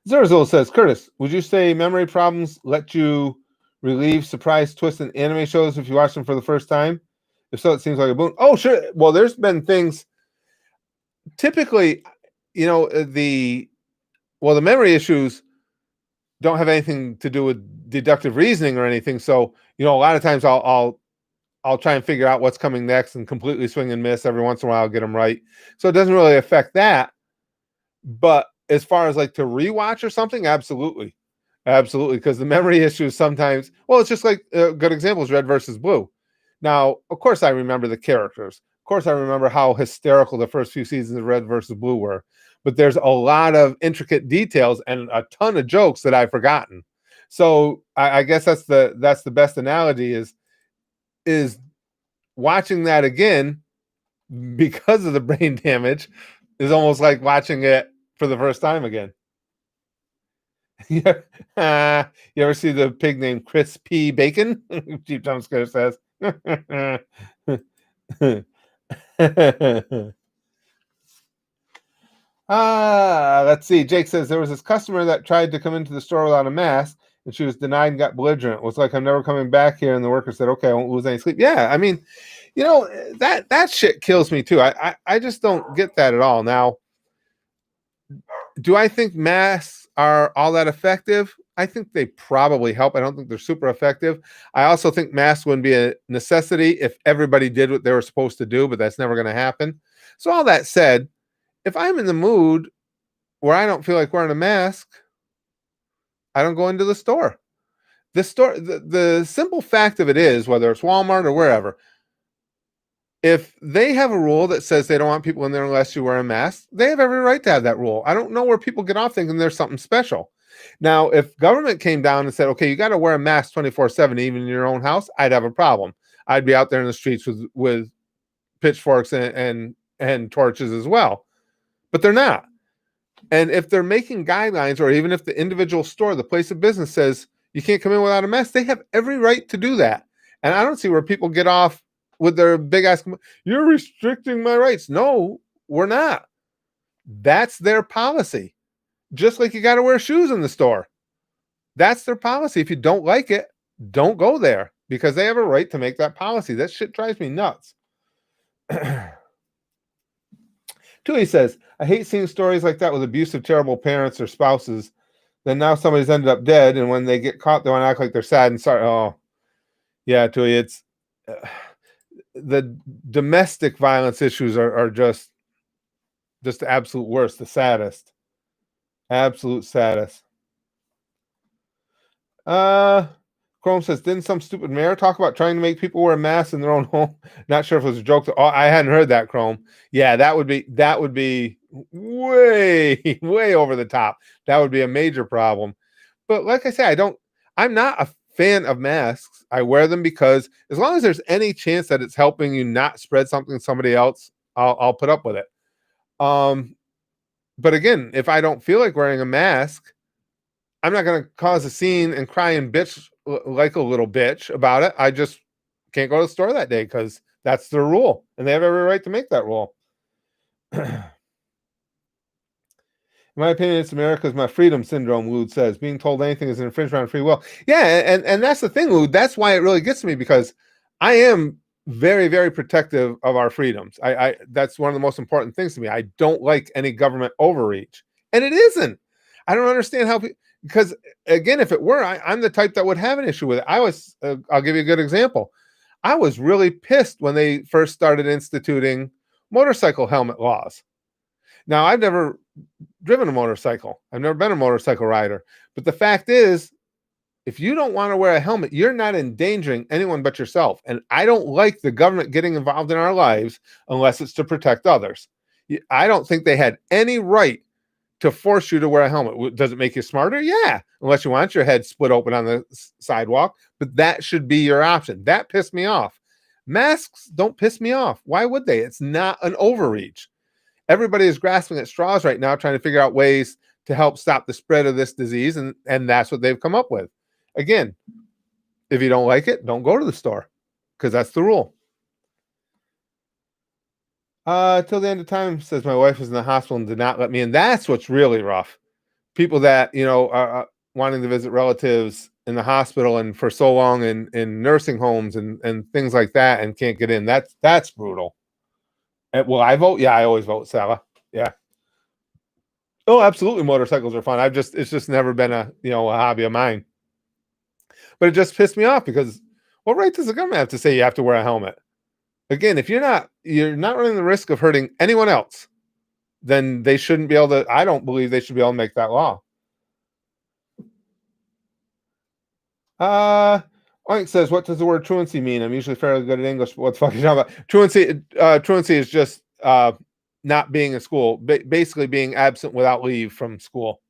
Zerzul says, Curtis, would you say memory problems let you relieve surprise twists in anime shows if you watch them for the first time? If so, it seems like a boon. Oh, sure. Well, there's been things. Typically, the memory issues don't have anything to do with deductive reasoning or anything. So, a lot of times I'll try and figure out what's coming next and completely swing and miss. Every once in a while, I'll get them right. So it doesn't really affect that. But as far as like to rewatch or something, absolutely. Because the memory issues sometimes, well, it's just like a good example is Red versus Blue. Now, of course, I remember the characters. Of course, I remember how hysterical the first few seasons of Red versus Blue were. But there's a lot of intricate details and a ton of jokes that I've forgotten. So I guess that's the best analogy is watching that again because of the brain damage is almost like watching it for the first time again. You ever see the pig named Chris P. Bacon? Cheap Tom Scare says. Let's see. Jake says there was this customer that tried to come into the store without a mask, and she was denied and got belligerent. It was like, I'm never coming back here. And the worker said, okay, I won't lose any sleep. Yeah, I mean, that shit kills me too. I just don't get that at all. Now, do I think masks are all that effective? I think they probably help. I don't think they're super effective. I also think masks wouldn't be a necessity if everybody did what they were supposed to do, but that's never going to happen. So all that said, if I'm in the mood where I don't feel like wearing a mask, I don't go into the store. The simple fact of it is, whether it's Walmart or wherever, if they have a rule that says they don't want people in there unless you wear a mask, they have every right to have that rule. I don't know where people get off thinking there's something special. Now, if government came down and said, okay, you got to wear a mask 24/7, even in your own house, I'd have a problem. I'd be out there in the streets with pitchforks and torches as well. But they're not. And if they're making guidelines, or even if the individual store, the place of business says you can't come in without a mask, they have every right to do that. And I don't see where people get off with their big ass, you're restricting my rights. No, we're not. That's their policy. Just like you got to wear shoes in the store. That's their policy. If you don't like it, don't go there, because they have a right to make that policy. That shit drives me nuts. Tui says, I hate seeing stories like that with abusive, terrible parents or spouses. Then now somebody's ended up dead, and when they get caught, they want to act like they're sad and sorry. Oh, yeah, Tui, it's the domestic violence issues are just the absolute worst, the saddest. Absolute saddest. Chrome says, didn't some stupid mayor talk about trying to make people wear masks in their own home? Not sure if it was a joke. I hadn't heard that, Chrome. Yeah, that would be way, way over the top. That would be a major problem. But like I say, I'm not a fan of masks. I wear them because as long as there's any chance that it's helping you not spread something to somebody else, I'll put up with it. But again, if I don't feel like wearing a mask, I'm not going to cause a scene and cry and bitch like a little bitch about it. I just can't go to the store that day because that's their rule, and they have every right to make that rule. In my opinion, it's America's my freedom syndrome, Lude says. Being told anything is an infringement on free will. Yeah, and that's the thing, Lude. That's why it really gets to me, because I am very, very protective of our freedoms. I that's one of the most important things to me. I don't like any government overreach, and it isn't. I don't understand how because again, if it were, I'm the type that would have an issue with it. I'll give you a good example. I was really pissed when they first started instituting motorcycle helmet laws. Now, I've never driven a motorcycle. I've never been a motorcycle rider, but the fact is, if you don't want to wear a helmet, you're not endangering anyone but yourself. And I don't like the government getting involved in our lives unless it's to protect others. I don't think they had any right to force you to wear a helmet. Does it make you smarter? Yeah, unless you want your head split open on the sidewalk, but that should be your option. That pissed me off. Masks don't piss me off. Why would they? It's not an overreach. Everybody is grasping at straws right now, trying to figure out ways to help stop the spread of this disease, and that's what they've come up with. Again, if you don't like it, don't go to the store because that's the rule. Till the end of time, says my wife was in the hospital and did not let me in. That's what's really rough. People that, are wanting to visit relatives in the hospital and for so long in nursing homes and things like that and can't get in. That's brutal. Will I vote? Yeah, I always vote, Sarah. Yeah. Oh, absolutely. Motorcycles are fun. It's just never been a hobby of mine. But it just pissed me off because what right does the government have to say you have to wear a helmet? Again, if you're not running the risk of hurting anyone else, then they shouldn't be able to. I don't believe they should be able to make that law. Oink says, "What does the word truancy mean? I'm usually fairly good at English, but what the fuck are you talking about? Truancy is just not being in school, basically being absent without leave from school."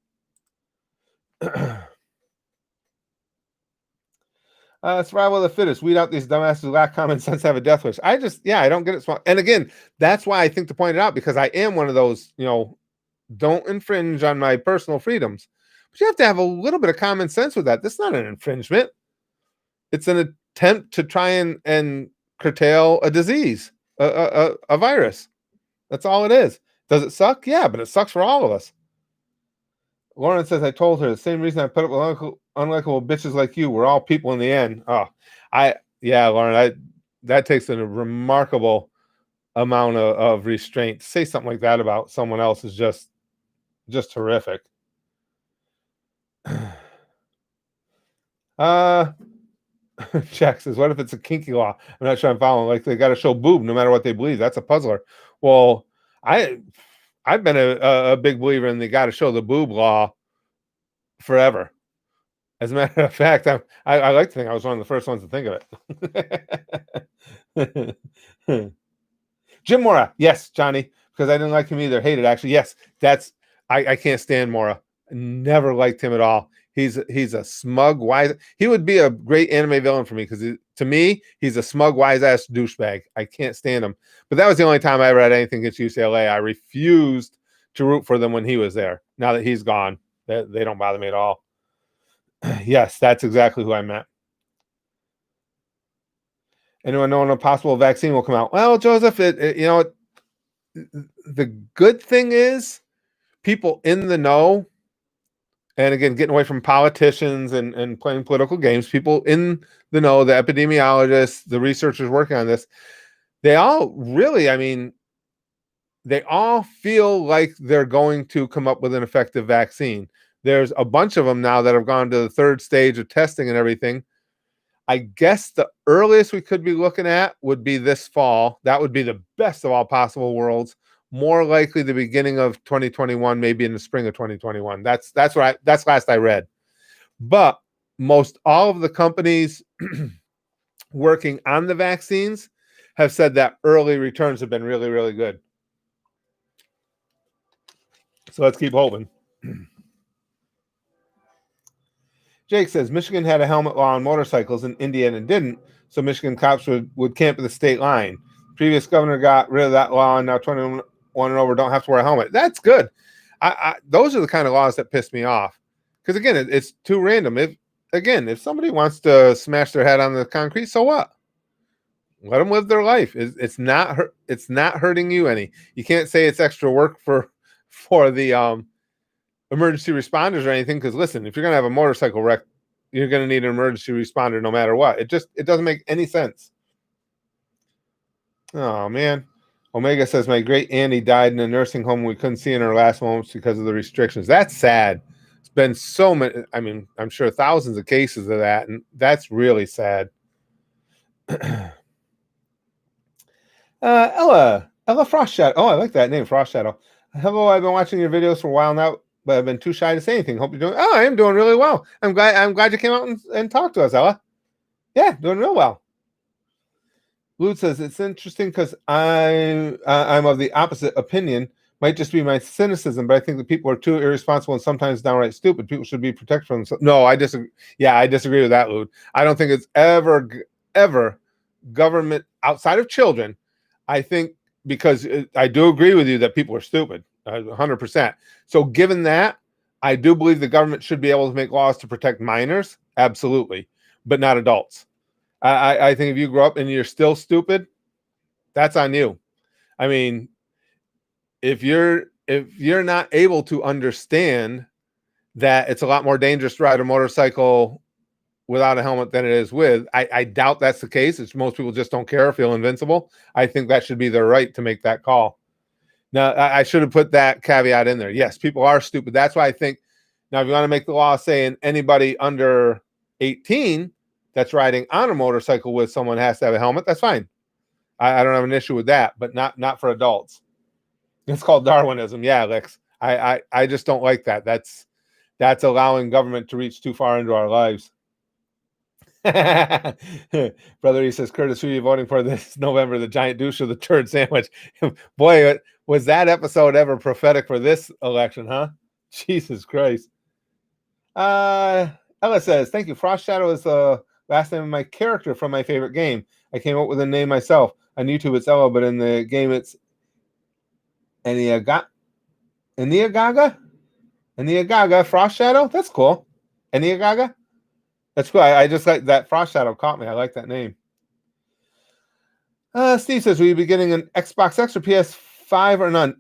Survival of the fittest. Weed out these dumbasses who lack common sense, have a death wish. I don't get it. And again, that's why I think to point it out, because I am one of those, don't infringe on my personal freedoms. But you have to have a little bit of common sense with that. This is not an infringement. It's an attempt to try and curtail a disease, a virus. That's all it is. Does it suck? Yeah, but it sucks for all of us. Lauren says, I told her the same reason I put up with unlikable bitches like you. We're all people in the end. Oh, Lauren, that takes a remarkable amount of restraint. To say something like that about someone else is just horrific. Jack says, what if it's a kinky law? I'm not sure I'm following. Like they got to show boob no matter what they believe. That's a puzzler. Well, I've been a big believer in they got to show the boob law forever. As a matter of fact, I like to think I was one of the first ones to think of it. Jim Mora, yes, Johnny, because I didn't like him either. Hated, actually. Yes, I can't stand Mora. Never liked him at all. He's a smug, wise. He would be a great anime villain for me because to me, he's a smug, wise ass douchebag. I can't stand him. But that was the only time I ever had anything against UCLA. I refused to root for them when he was there. Now that he's gone, they don't bother me at all. Yes, that's exactly who I meant. Anyone know when a possible vaccine will come out? Well, Joseph, the good thing is people in the know, and again, getting away from politicians and playing political games, people in the know, the epidemiologists, the researchers working on this, they all really, they all feel like they're going to come up with an effective vaccine. There's a bunch of them now that have gone to the third stage of testing and everything. I guess the earliest we could be looking at would be this fall. That would be the best of all possible worlds. More likely the beginning of 2021, maybe in the spring of 2021. That's last I read. But most all of the companies working on the vaccines have said that early returns have been really, really good. So let's keep hoping. Jake says Michigan had a helmet law on motorcycles and Indiana didn't, so Michigan cops would camp at the state line. Previous governor got rid of that law, and now 21 and over don't have to wear a helmet. That's good. Those are the kind of laws that piss me off. Because again, it's too random. If somebody wants to smash their head on the concrete, so what? Let them live their life. It's not hurting you any. You can't say it's extra work for the emergency responders or anything, because listen, if you're going to have a motorcycle wreck, you're going to need an emergency responder no matter what. It doesn't make any sense. Oh man. Omega says my great auntie died in a nursing home. We couldn't see in her last moments because of the restrictions. That's sad. It's been so many. I mean, I'm sure thousands of cases of that, and that's really sad. Ella Frost Shadow. Oh, I like that name, Frost Shadow. Hello, I've been watching your videos for a while now, but I've been too shy to say anything. Hope you're doing. Oh, I am doing really well. I'm glad you came out and talked to us, Ella. Yeah, doing real well. Lute says it's interesting because I'm of the opposite opinion. Might just be my cynicism, but I think that people are too irresponsible and sometimes downright stupid. People should be protected from themselves. No, I disagree. Yeah, I disagree with that, Lute. I don't think it's ever government outside of children. I think because I do agree with you that people are stupid, 100%. So given that, I do believe the government should be able to make laws to protect minors, absolutely, but not adults. I think if you grow up and you're still stupid, that's on you. I mean, if you're not able to understand that it's a lot more dangerous to ride a motorcycle without a helmet than it is with, I doubt that's the case. It's most people just don't care, feel invincible. I think that should be their right to make that call. Now, I should have put that caveat in there. Yes, people are stupid. That's why I think now if you want to make the law saying anybody under 18 that's riding on a motorcycle with someone has to have a helmet, that's fine. I don't have an issue with that, but not for adults. It's called Darwinism. Yeah, Lex. I just don't like that. That's allowing government to reach too far into our lives. Brother, he says, Curtis, who are you voting for this November? The giant douche or the turd sandwich? Boy, was that episode ever prophetic for this election, huh? Jesus Christ. Ella says, thank you. Frost Shadow is the last name of my character from my favorite game. I came up with a name myself. On YouTube, it's Ella, but in the game, it's Eniagaga? Eniagaga Frost Shadow? That's cool. Eniagaga? That's cool. I just like that. Frost Shadow caught me. I like that name. Steve says, will you be getting an Xbox X or PS5 or none?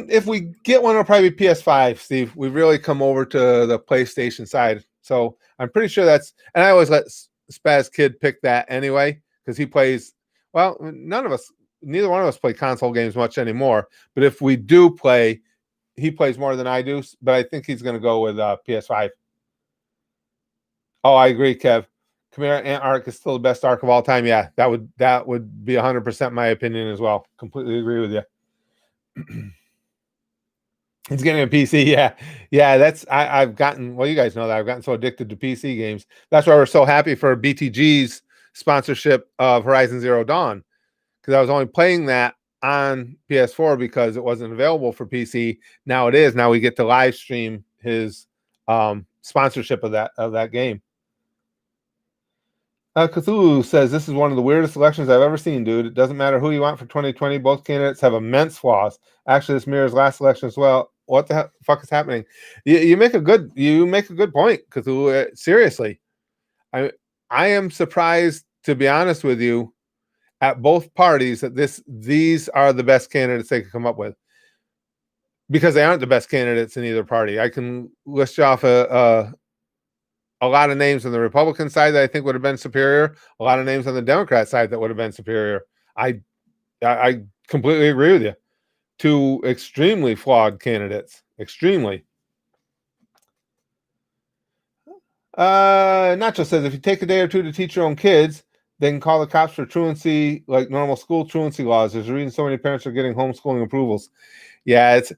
If we get one, it'll probably be PS5, Steve. We've really come over to the PlayStation side. So I'm pretty sure that's, and I always let Spaz Kid pick that anyway, because he plays, well, neither one of us play console games much anymore. But if we do play, he plays more than I do. But I think he's going to go with PS5. Oh, I agree, Kev. Chimera Ant arc is still the best arc of all time. Yeah, that would be 100% my opinion as well. Completely agree with you. He's getting a PC. Yeah. That's I've gotten. Well, you guys know that I've gotten so addicted to PC games. That's why we're so happy for BTG's sponsorship of Horizon Zero Dawn, because I was only playing that on PS4 because it wasn't available for PC. Now it is. Now we get to live stream his sponsorship of that game. Cthulhu says, this is one of the weirdest elections I've ever seen, dude. It doesn't matter who you want for 2020. Both candidates have immense flaws. Actually, this mirrors last election as well. What the fuck is happening? You make a good point, Cthulhu. Seriously. I am surprised, to be honest with you, at both parties that these are the best candidates they could come up with. Because they aren't the best candidates in either party. I can list you off a lot of names on the Republican side that I think would have been superior. A lot of names on the Democrat side that would have been superior. I completely agree with you. Two extremely flawed candidates. Extremely. Nacho says, if you take a day or two to teach your own kids, then call the cops for truancy, like normal school truancy laws. There's a reason so many parents are getting homeschooling approvals. Yeah, it's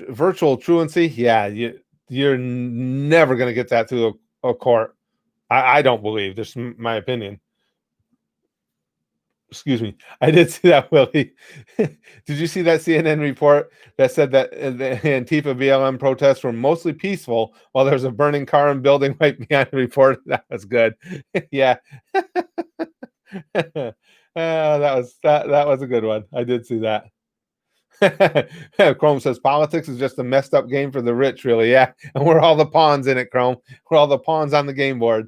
virtual truancy. Yeah, you're never going to get that through a court. I don't believe. This is my opinion. Excuse me. I did see that, Willie. Did you see that CNN report that said that the Antifa BLM protests were mostly peaceful while there was a burning car and building right behind the report? That was good. Yeah. That was a good one. I did see that. Chrome says politics is just a messed up game for the rich, really. Yeah, and we're all the pawns in it, Chrome. We're all the pawns on the game board.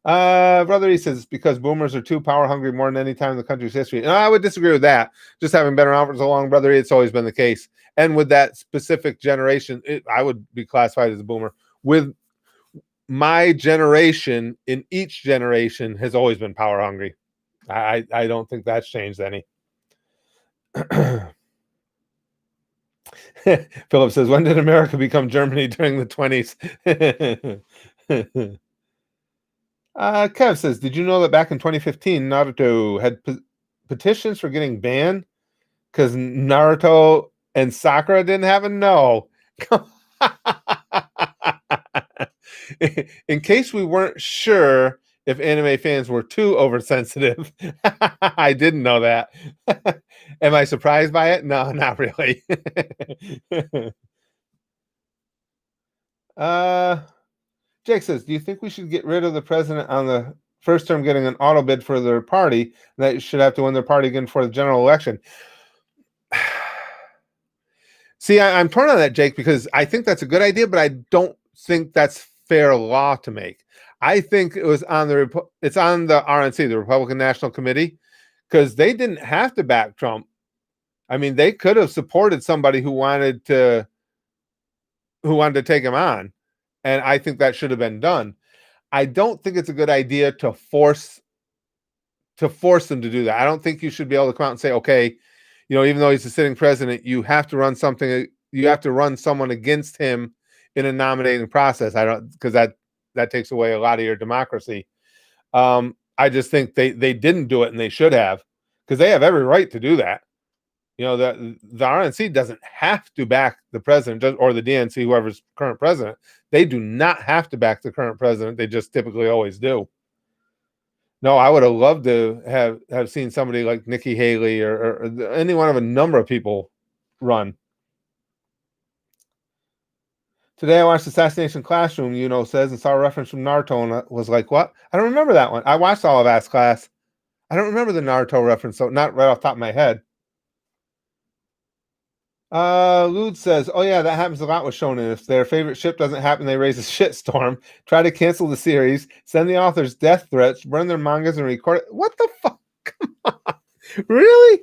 Brother, he says because boomers are too power hungry more than any time in the country's history. No, I would disagree with that. Just having been around for so long, brother, it's always been the case. And with that specific generation, I would be classified as a boomer. With my generation in each generation has always been power hungry. I don't think that's changed any. Philip says, when did America become Germany during the 20s? Kev says, did you know that back in 2015, Naruto had petitions for getting banned because Naruto and Sakura didn't have a no? In case we weren't sure if anime fans were too oversensitive, I didn't know that. Am I surprised by it? No, not really. uh, Jake says, do you think we should get rid of the president on the first term getting an auto bid for their party that should have to win their party again for the general election? See, I'm torn on that, Jake, because I think that's a good idea, but I don't think that's fair law to make. I think it was on it's on the RNC, the Republican National Committee, because they didn't have to back Trump. I mean, they could have supported somebody who wanted to take him on, and I think that should have been done. I don't think it's a good idea to force them to do that. I don't think you should be able to come out and say, okay, even though he's the sitting president, you have to run something. You have to run someone against him in a nominating process. I don't, because that takes away a lot of your democracy. I just think they didn't do it, and they should have, because they have every right to do that. The RNC doesn't have to back the president or the DNC, whoever's current president. They do not have to back the current president. They just typically always do. No, I would have loved to have seen somebody like Nikki Haley or any one of a number of people run. Today I watched Assassination Classroom, says, and saw a reference from Naruto, and was like, what? I don't remember that one. I watched all of Ass Class. I don't remember the Naruto reference, so not right off the top of my head. Lude says, oh yeah, that happens a lot with shonen. If their favorite ship doesn't happen, they raise a shitstorm, try to cancel the series, send the authors death threats, burn their mangas, and record it. What the fuck? Come on. Really?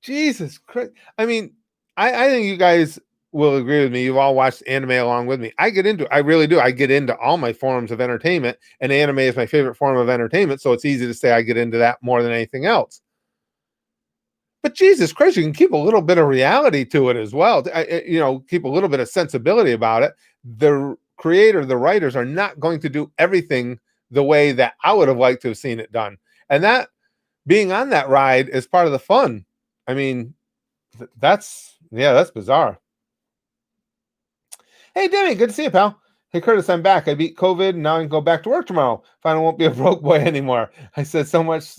Jesus Christ. I mean, I think you guys will agree with me. You've all watched anime along with me. I really do. I get into all my forms of entertainment, and anime is my favorite form of entertainment, so it's easy to say I get into that more than anything else. But Jesus Christ, you can keep a little bit of reality to it as well. Keep a little bit of sensibility about it. The creator, the writers are not going to do everything the way that I would have liked to have seen it done. And that being on that ride is part of the fun. I mean, that's bizarre. Hey, Demi, good to see you, pal. Hey, Curtis, I'm back. I beat COVID, and now I can go back to work tomorrow. Finally won't be a broke boy anymore. I said so much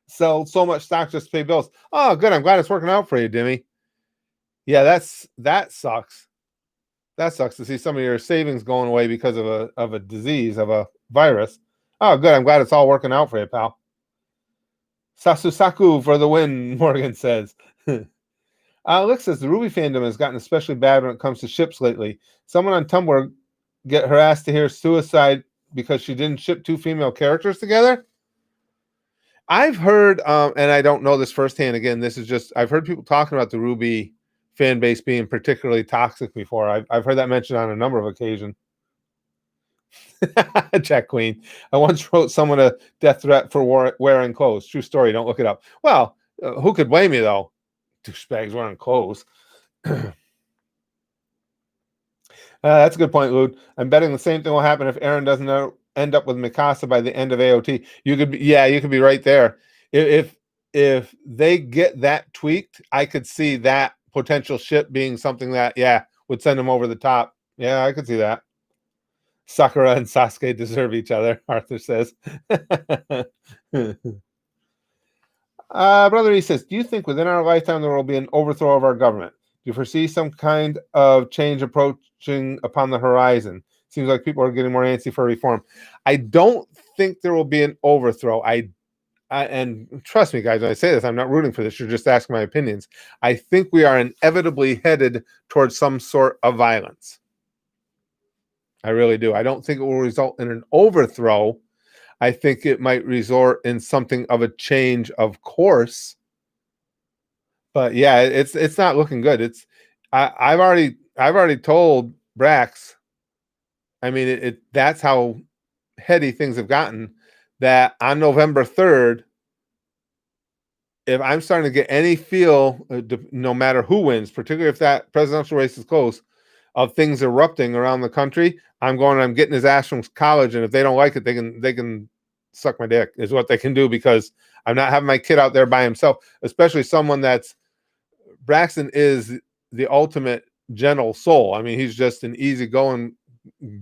sell so much stock just to pay bills. Oh, good. I'm glad it's working out for you, Demi. Yeah, that sucks. That sucks to see some of your savings going away because of a disease, of a virus. Oh, good. I'm glad it's all working out for you, pal. Sasusaku for the win, Morgan says. Alex says the Ruby fandom has gotten especially bad when it comes to ships lately. Someone on Tumblr get her ass to hear suicide because she didn't ship two female characters together. I've heard, and I don't know this firsthand. Again, this is just I've heard people talking about the Ruby fan base being particularly toxic before. I've heard that mentioned on a number of occasions. Jack Queen. I once wrote someone a death threat for wearing clothes. True story. Don't look it up. Well, who could blame you though? Douchebags wearing clothes. That's a good point, Lude. I'm betting the same thing will happen if Aaron doesn't end up with Mikasa by the end of AOT. You could be right there. If they get that tweaked, I could see that potential ship being something that would send them over the top. Yeah, I could see that. Sakura and Sasuke deserve each other, Arthur says. Brother E says, do you think within our lifetime there will be an overthrow of our government? Do you foresee some kind of change approaching upon the horizon? Seems like people are getting more antsy for reform. I don't think there will be an overthrow. And trust me, guys, when I say this, I'm not rooting for this. You're just asking my opinions. I think we are inevitably headed towards some sort of violence. I really do. I don't think it will result in an overthrow. I think it might result in something of a change of course. But yeah, it's not looking good. I've already told Brax. I mean, that's how heady things have gotten, that on November 3rd, if I'm starting to get any feel, no matter who wins, particularly if that presidential race is close, of things erupting around the country, I'm getting his ass from college, and if they don't like it, they can suck my dick, is what they can do, because I'm not having my kid out there by himself, especially someone that's Braxton is the ultimate gentle soul. I mean, he's just an easygoing,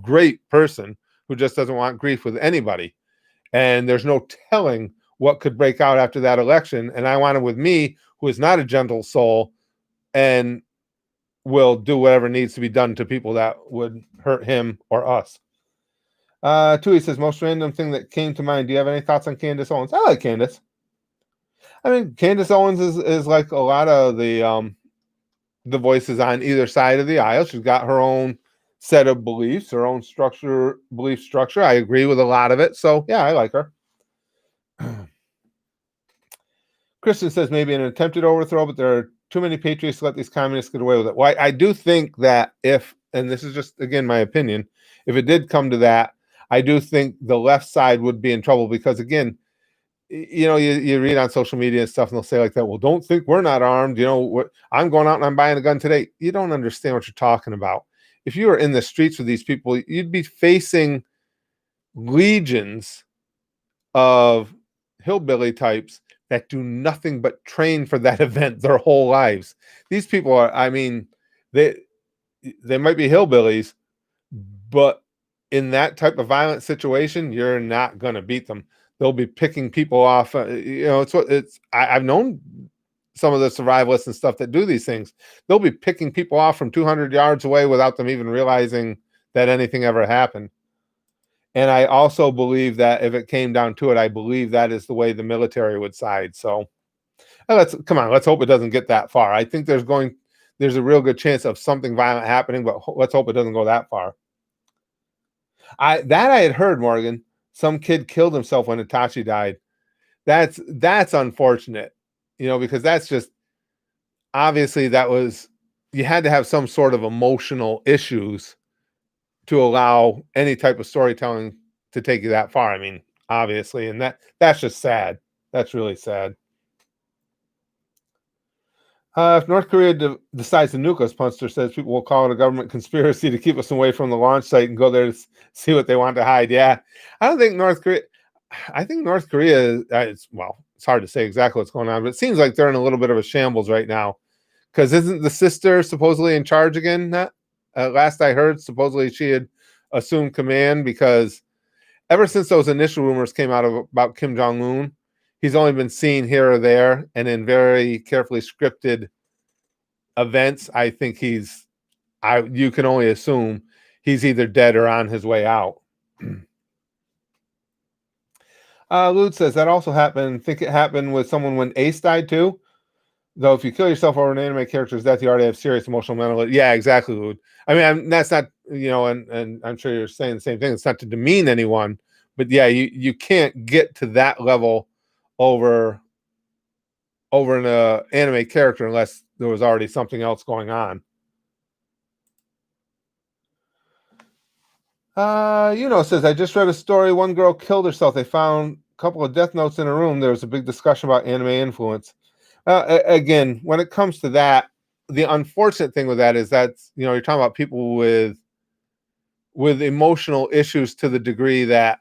great person who just doesn't want grief with anybody. And there's no telling what could break out after that election. And I want him with me, who is not a gentle soul and will do whatever needs to be done to people that would hurt him or us. Tui says, most random thing that came to mind. Do you have any thoughts on Candace Owens? I like Candace. I mean, Candace Owens is like a lot of the voices on either side of the aisle. She's got her own set of beliefs, her own belief structure. I agree with a lot of it. So yeah, I like her. Christian says maybe an attempted overthrow, but there are too many patriots to let these communists get away with it. Well, I do think that if, and this is just, again, my opinion, if it did come to that, I do think the left side would be in trouble, because, again, you read on social media and stuff, and they'll say like that, well, don't think we're not armed. I'm going out and I'm buying a gun today. You don't understand what you're talking about. If you were in the streets with these people, you'd be facing legions of hillbilly types that do nothing but train for that event their whole lives. These people are, I mean, they might be hillbillies, but in that type of violent situation, you're not going to beat them. They'll be picking people off. I've known some of the survivalists and stuff that do these things. They'll be picking people off from 200 yards away without them even realizing that anything ever happened. And I also believe that if it came down to it, I believe that is the way the military would side. So let's hope it doesn't get that far. I think there's a real good chance of something violent happening, but let's hope it doesn't go that far. I had heard, Morgan, some kid killed himself when Itachi died. That's unfortunate, because that's just, obviously you had to have some sort of emotional issues to allow any type of storytelling to take you that far. I mean, obviously, and that's just sad. That's really sad. If North Korea decides to nuke us, Punster says, people will call it a government conspiracy to keep us away from the launch site and go there to see what they want to hide. Yeah, I don't think North Korea. I think North Korea it's hard to say exactly what's going on, but it seems like they're in a little bit of a shambles right now. Because isn't the sister supposedly in charge again? Last I heard, supposedly she had assumed command, because ever since those initial rumors came out about Kim Jong-un, he's only been seen here or there, and in very carefully scripted events. I think you can only assume he's either dead or on his way out. Lude says that also happened. I think it happened with someone when Ace died too. Though if you kill yourself over an anime character's death, you already have serious emotional mental. Yeah, exactly, Lude. I mean, that's not, and I'm sure you're saying the same thing. It's not to demean anyone, but yeah, you can't get to that level over an anime character unless there was already something else going on. Says, I just read a story. One girl killed herself. They found a couple of death notes in a room. There was a big discussion about anime influence. Again, when it comes to that, the unfortunate thing with that is that, you're talking about people with emotional issues to the degree that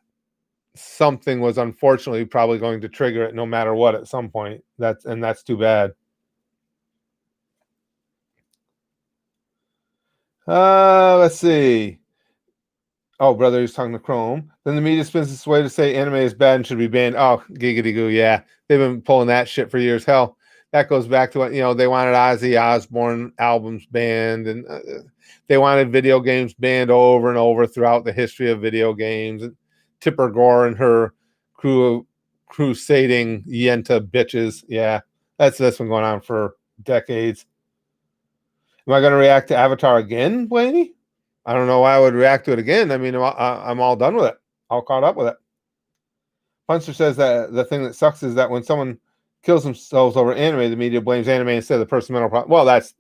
something was unfortunately probably going to trigger it no matter what at some point. That's too bad. Let's see. Oh, brother, he's talking to Chrome. Then the media spins this way to say anime is bad and should be banned. Oh, giggity goo, yeah. They've been pulling that shit for years. Hell, that goes back to what, they wanted Ozzy Osbourne albums banned, and they wanted video games banned over and over throughout the history of video games. And Tipper Gore and her crusading Yenta bitches. Yeah, that's been going on for decades. Am I going to react to Avatar again, Blaney? I don't know why I would react to it again. I mean, I'm all done with it. All caught up with it. Punster says that the thing that sucks is that when someone kills themselves over anime, the media blames anime instead of the person's mental problem. Well, that's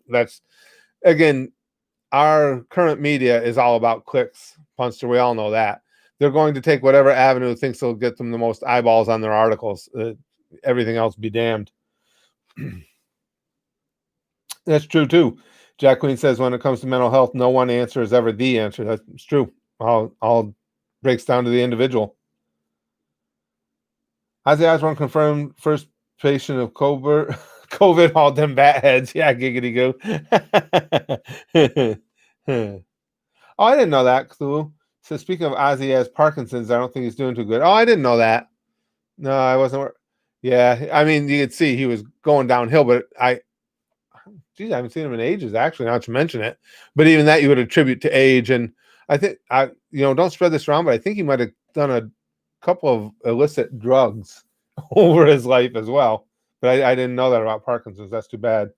again, our current media is all about clicks, Punster. We all know that. They're going to take whatever avenue thinks will get them the most eyeballs on their articles. Everything else be damned. That's true too. Jack Queen says when it comes to mental health, no one answer is ever the answer. That's true. All breaks down to the individual. Ozzy Osbourne confirmed first patient of COVID, all them bat heads. Yeah, giggity goo. Oh, I didn't know that, Cthulhu. So speaking of Ozzy as Parkinson's, I don't think he's doing too good. Oh, I didn't know that. No, I wasn't. Yeah, I mean, you could see he was going downhill, but geez, I haven't seen him in ages, actually, now that you mention it. But even that you would attribute to age. And I think, don't spread this around, but I think he might have done a couple of illicit drugs over his life as well. But I didn't know that about Parkinson's. That's too bad.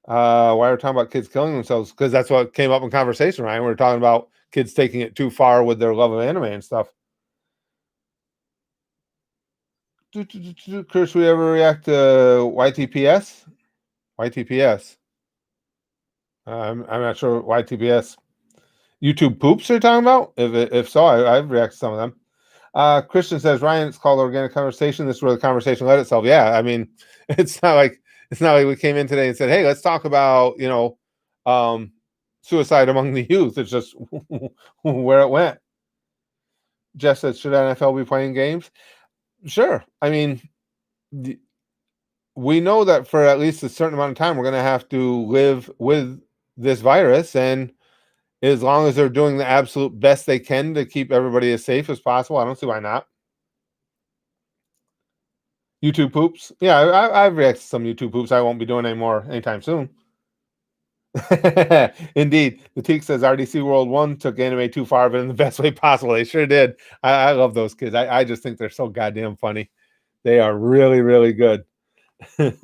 Why are we talking about kids killing themselves? Because that's what came up in conversation, Ryan. We were talking about kids taking it too far with their love of anime and stuff. Chris, we ever react to YTPS? YTPS. I'm not sure YTPS. YouTube poops are talking about? If so, I've reacted to some of them. Christian says, Ryan, it's called Organic Conversation. This is where the conversation led itself. Yeah, I mean, it's not like we came in today and said, hey, let's talk about, suicide among the youth. It's just where it went. Jeff said, should NFL be playing games? Sure. I mean, we know that for at least a certain amount of time, we're going to have to live with this virus. And as long as they're doing the absolute best they can to keep everybody as safe as possible, I don't see why not. YouTube poops. Yeah, I've reacted to some YouTube poops. I won't be doing any more anytime soon. Indeed. The Teak says RDC World 1 took anime too far, but in the best way possible. They sure did. I love those kids. I just think they're so goddamn funny. They are really, really good. It's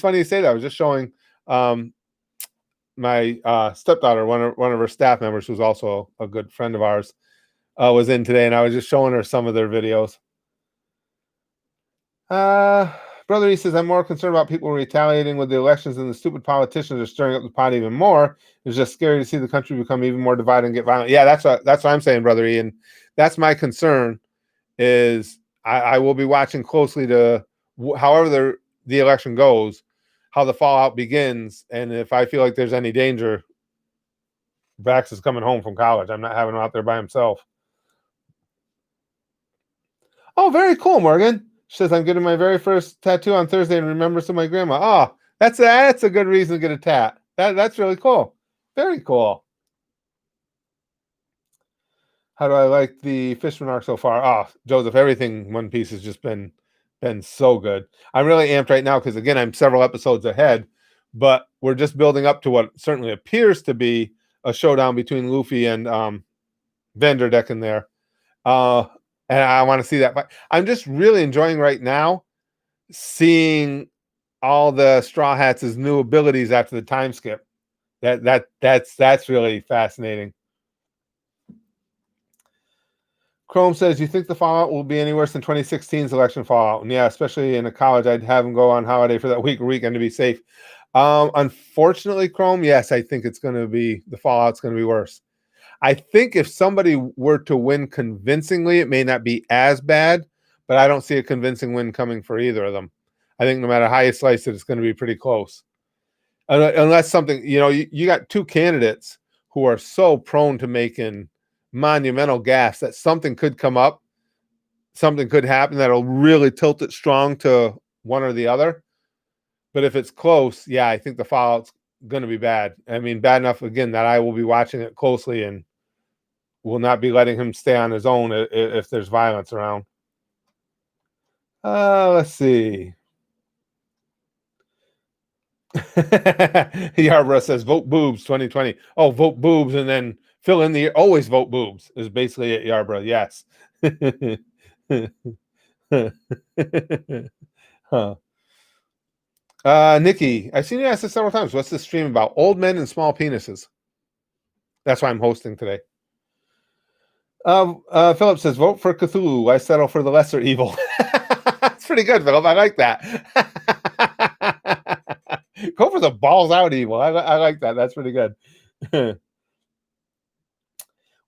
funny you say that. I was just showing my stepdaughter, one of her staff members, who's also a good friend of ours, was in today, and I was just showing her some of their videos. Brother E says, I'm more concerned about people retaliating with the elections, and the stupid politicians are stirring up the pot even more. It's just scary to see the country become even more divided and get violent. Yeah, that's what I'm saying, Brother E, and that's my concern. Is I will be watching closely to however the election goes, how the fallout begins, and if I feel like there's any danger, Vax is coming home from college. I'm not having him out there by himself. Oh, very cool, Morgan. She says, I'm getting my very first tattoo on Thursday in remembrance of my grandma. Oh, that's a good reason to get a tat. That's really cool. Very cool. How do I like the Fishman arc so far? Oh, Joseph, everything One Piece has just been so good. I'm really amped right now because, again, I'm several episodes ahead, but we're just building up to what certainly appears to be a showdown between Luffy and Vanderdecken there. And I want to see that fight. I'm just really enjoying right now seeing all the Straw Hats' new abilities after the time skip. That's really fascinating. Chrome says, you think the fallout will be any worse than 2016's election fallout? And yeah, especially in a college, I'd have them go on holiday for that week or weekend to be safe. Unfortunately, Chrome, yes, I think the fallout's going to be worse. I think if somebody were to win convincingly, it may not be as bad, but I don't see a convincing win coming for either of them. I think no matter how you slice it, it's going to be pretty close. Unless something, you got two candidates who are so prone to making monumental gaffes that something could come up, something could happen that'll really tilt it strong to one or the other. But if it's close, yeah, I think the fallout's going to be bad. I mean, bad enough, again, that I will be watching it closely and will not be letting him stay on his own if there's violence around. Let's see. Yarborough says, vote boobs 2020. Oh, vote boobs and then fill in the always vote boobs is basically it, Yarborough. Yes. Huh. Nikki, I've seen you ask this several times. What's this stream about? Old men and small penises. That's why I'm hosting today. Philip says, vote for Cthulhu. I settle for the lesser evil. That's pretty good, Philip. I like that. Go for the balls out evil. I like that. That's pretty good.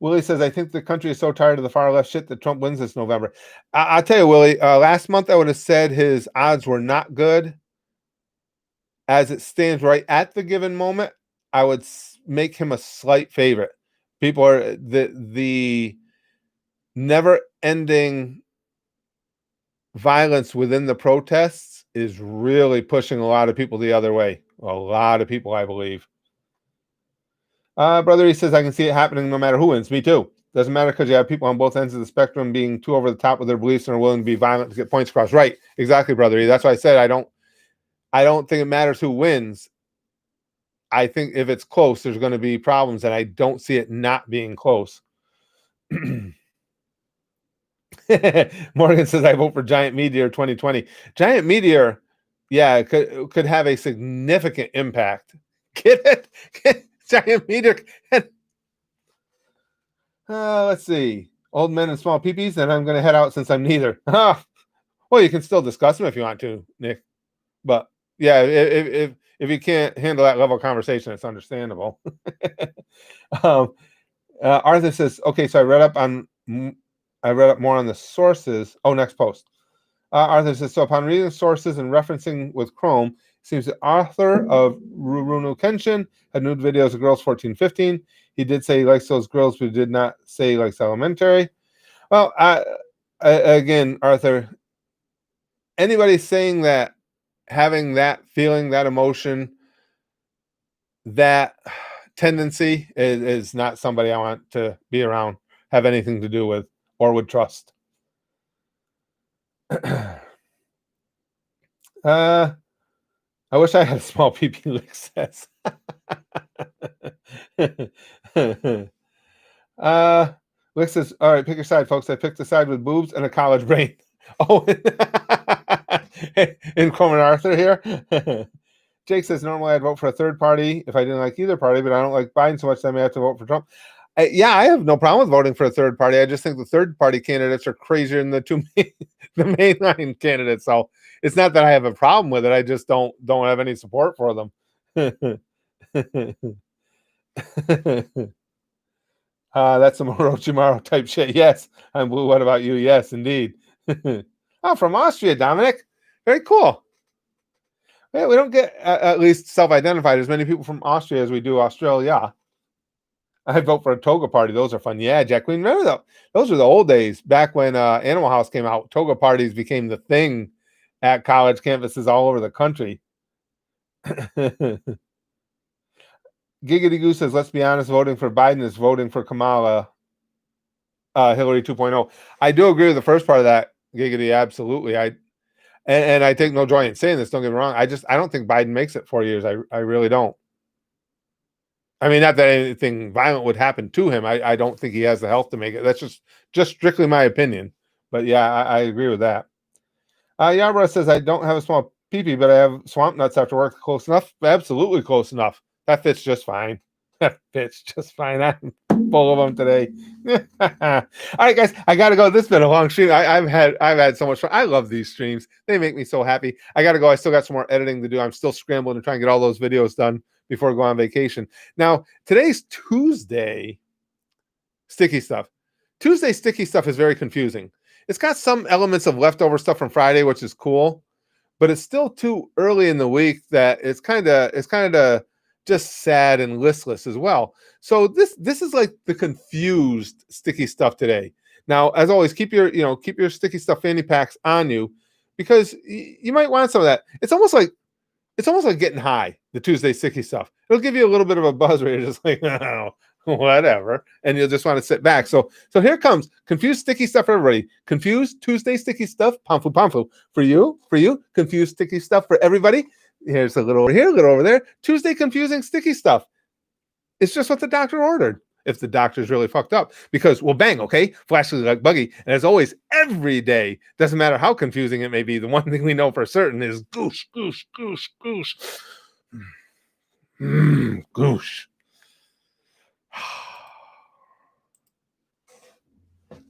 Willie says, I think the country is so tired of the far left shit that Trump wins this November. I'll tell you, Willie, last month I would have said his odds were not good. As it stands right at the given moment, I would make him a slight favorite. People are the never-ending violence within the protests is really pushing a lot of people the other way. A lot of people, I believe. Brother, he says, I can see it happening no matter who wins. Me too. Doesn't matter because you have people on both ends of the spectrum being too over the top with their beliefs and are willing to be violent to get points across. Right. Exactly, brother. That's why I said I don't think it matters who wins. I think if it's close, there's going to be problems, and I don't see it not being close. Morgan says, I vote for Giant Meteor 2020. Giant Meteor, yeah, could have a significant impact. Get it? Giant Meteor. Let's see. Old men and small peepees, and I'm going to head out since I'm neither. Well, you can still discuss them if you want to, Nick. But yeah, if you can't handle that level of conversation, it's understandable. Arthur says, okay, so I read up more on the sources. Oh, next post. Arthur says, so upon reading sources and referencing with Chrome, it seems the author of Rurouni Kenshin had nude videos of girls 14, 15. He did say he likes those girls, but he did not say he likes elementary. Well, again, Arthur, anybody saying that, having that feeling, that emotion, that tendency is not somebody I want to be around, have anything to do with, or would trust. I wish I had a small PP, Lick says. Lick says, all right, pick your side, folks. I picked a side with boobs and a college brain. Oh, in Coleman Arthur here. Jake says, normally I'd vote for a third party if I didn't like either party, but I don't like Biden so much that I may have to vote for Trump. Yeah, I have no problem with voting for a third party. I just think the third party candidates are crazier than the mainline candidates. So it's not that I have a problem with it. I just don't have any support for them. That's some Orochimaru type shit. Yes, I'm blue. What about you? Yes, indeed. Oh, from Austria, Dominic. Very cool. Yeah, we don't get, at least self-identified, as many people from Austria as we do Australia. I vote for a toga party. Those are fun. Yeah, Jack Queen. Remember that? Those were the old days, back when Animal House came out. Toga parties became the thing at college campuses all over the country. Giggity Goose says, let's be honest, voting for Biden is voting for Kamala Hillary 2.0. I do agree with the first part of that, Giggity, absolutely. And I take no joy in saying this, don't get me wrong. I don't think Biden makes it 4 years. I really don't. I mean, not that anything violent would happen to him. I don't think he has the health to make it. That's just strictly my opinion. But yeah, I agree with that. Yarborough says, I don't have a small peepee, but I have swamp nuts after work. Close enough? Absolutely close enough. That fits just fine. That fits just fine. I'm full of them today. All right, guys, I gotta go. This has been a long stream. I've had so much fun. I love these streams. They make me so happy. I gotta go. I still got some more editing to do. I'm still scrambling to try and get all those videos done before I go on vacation. Now, today's Tuesday sticky stuff. Tuesday sticky stuff is very confusing. It's got some elements of leftover stuff from Friday, which is cool, but it's still too early in the week that it's kind of just sad and listless as well. So this is like the confused sticky stuff today. Now, as always, keep your sticky stuff fanny packs on you, because you might want some of that. It's almost like getting high, the Tuesday sticky stuff. It'll give you a little bit of a buzz where you're just like, oh, whatever, and you'll just want to sit back. So here comes confused sticky stuff for everybody. Confused Tuesday sticky stuff, pamfu for you. Confused sticky stuff for everybody. Here's a little over here, a little over there. Tuesday confusing sticky stuff. It's just what the doctor ordered. If the doctor's really fucked up, because well, bang, okay, flashily like buggy. And as always, every day, doesn't matter how confusing it may be, the one thing we know for certain is goosh, goosh, goosh, goosh. Goosh.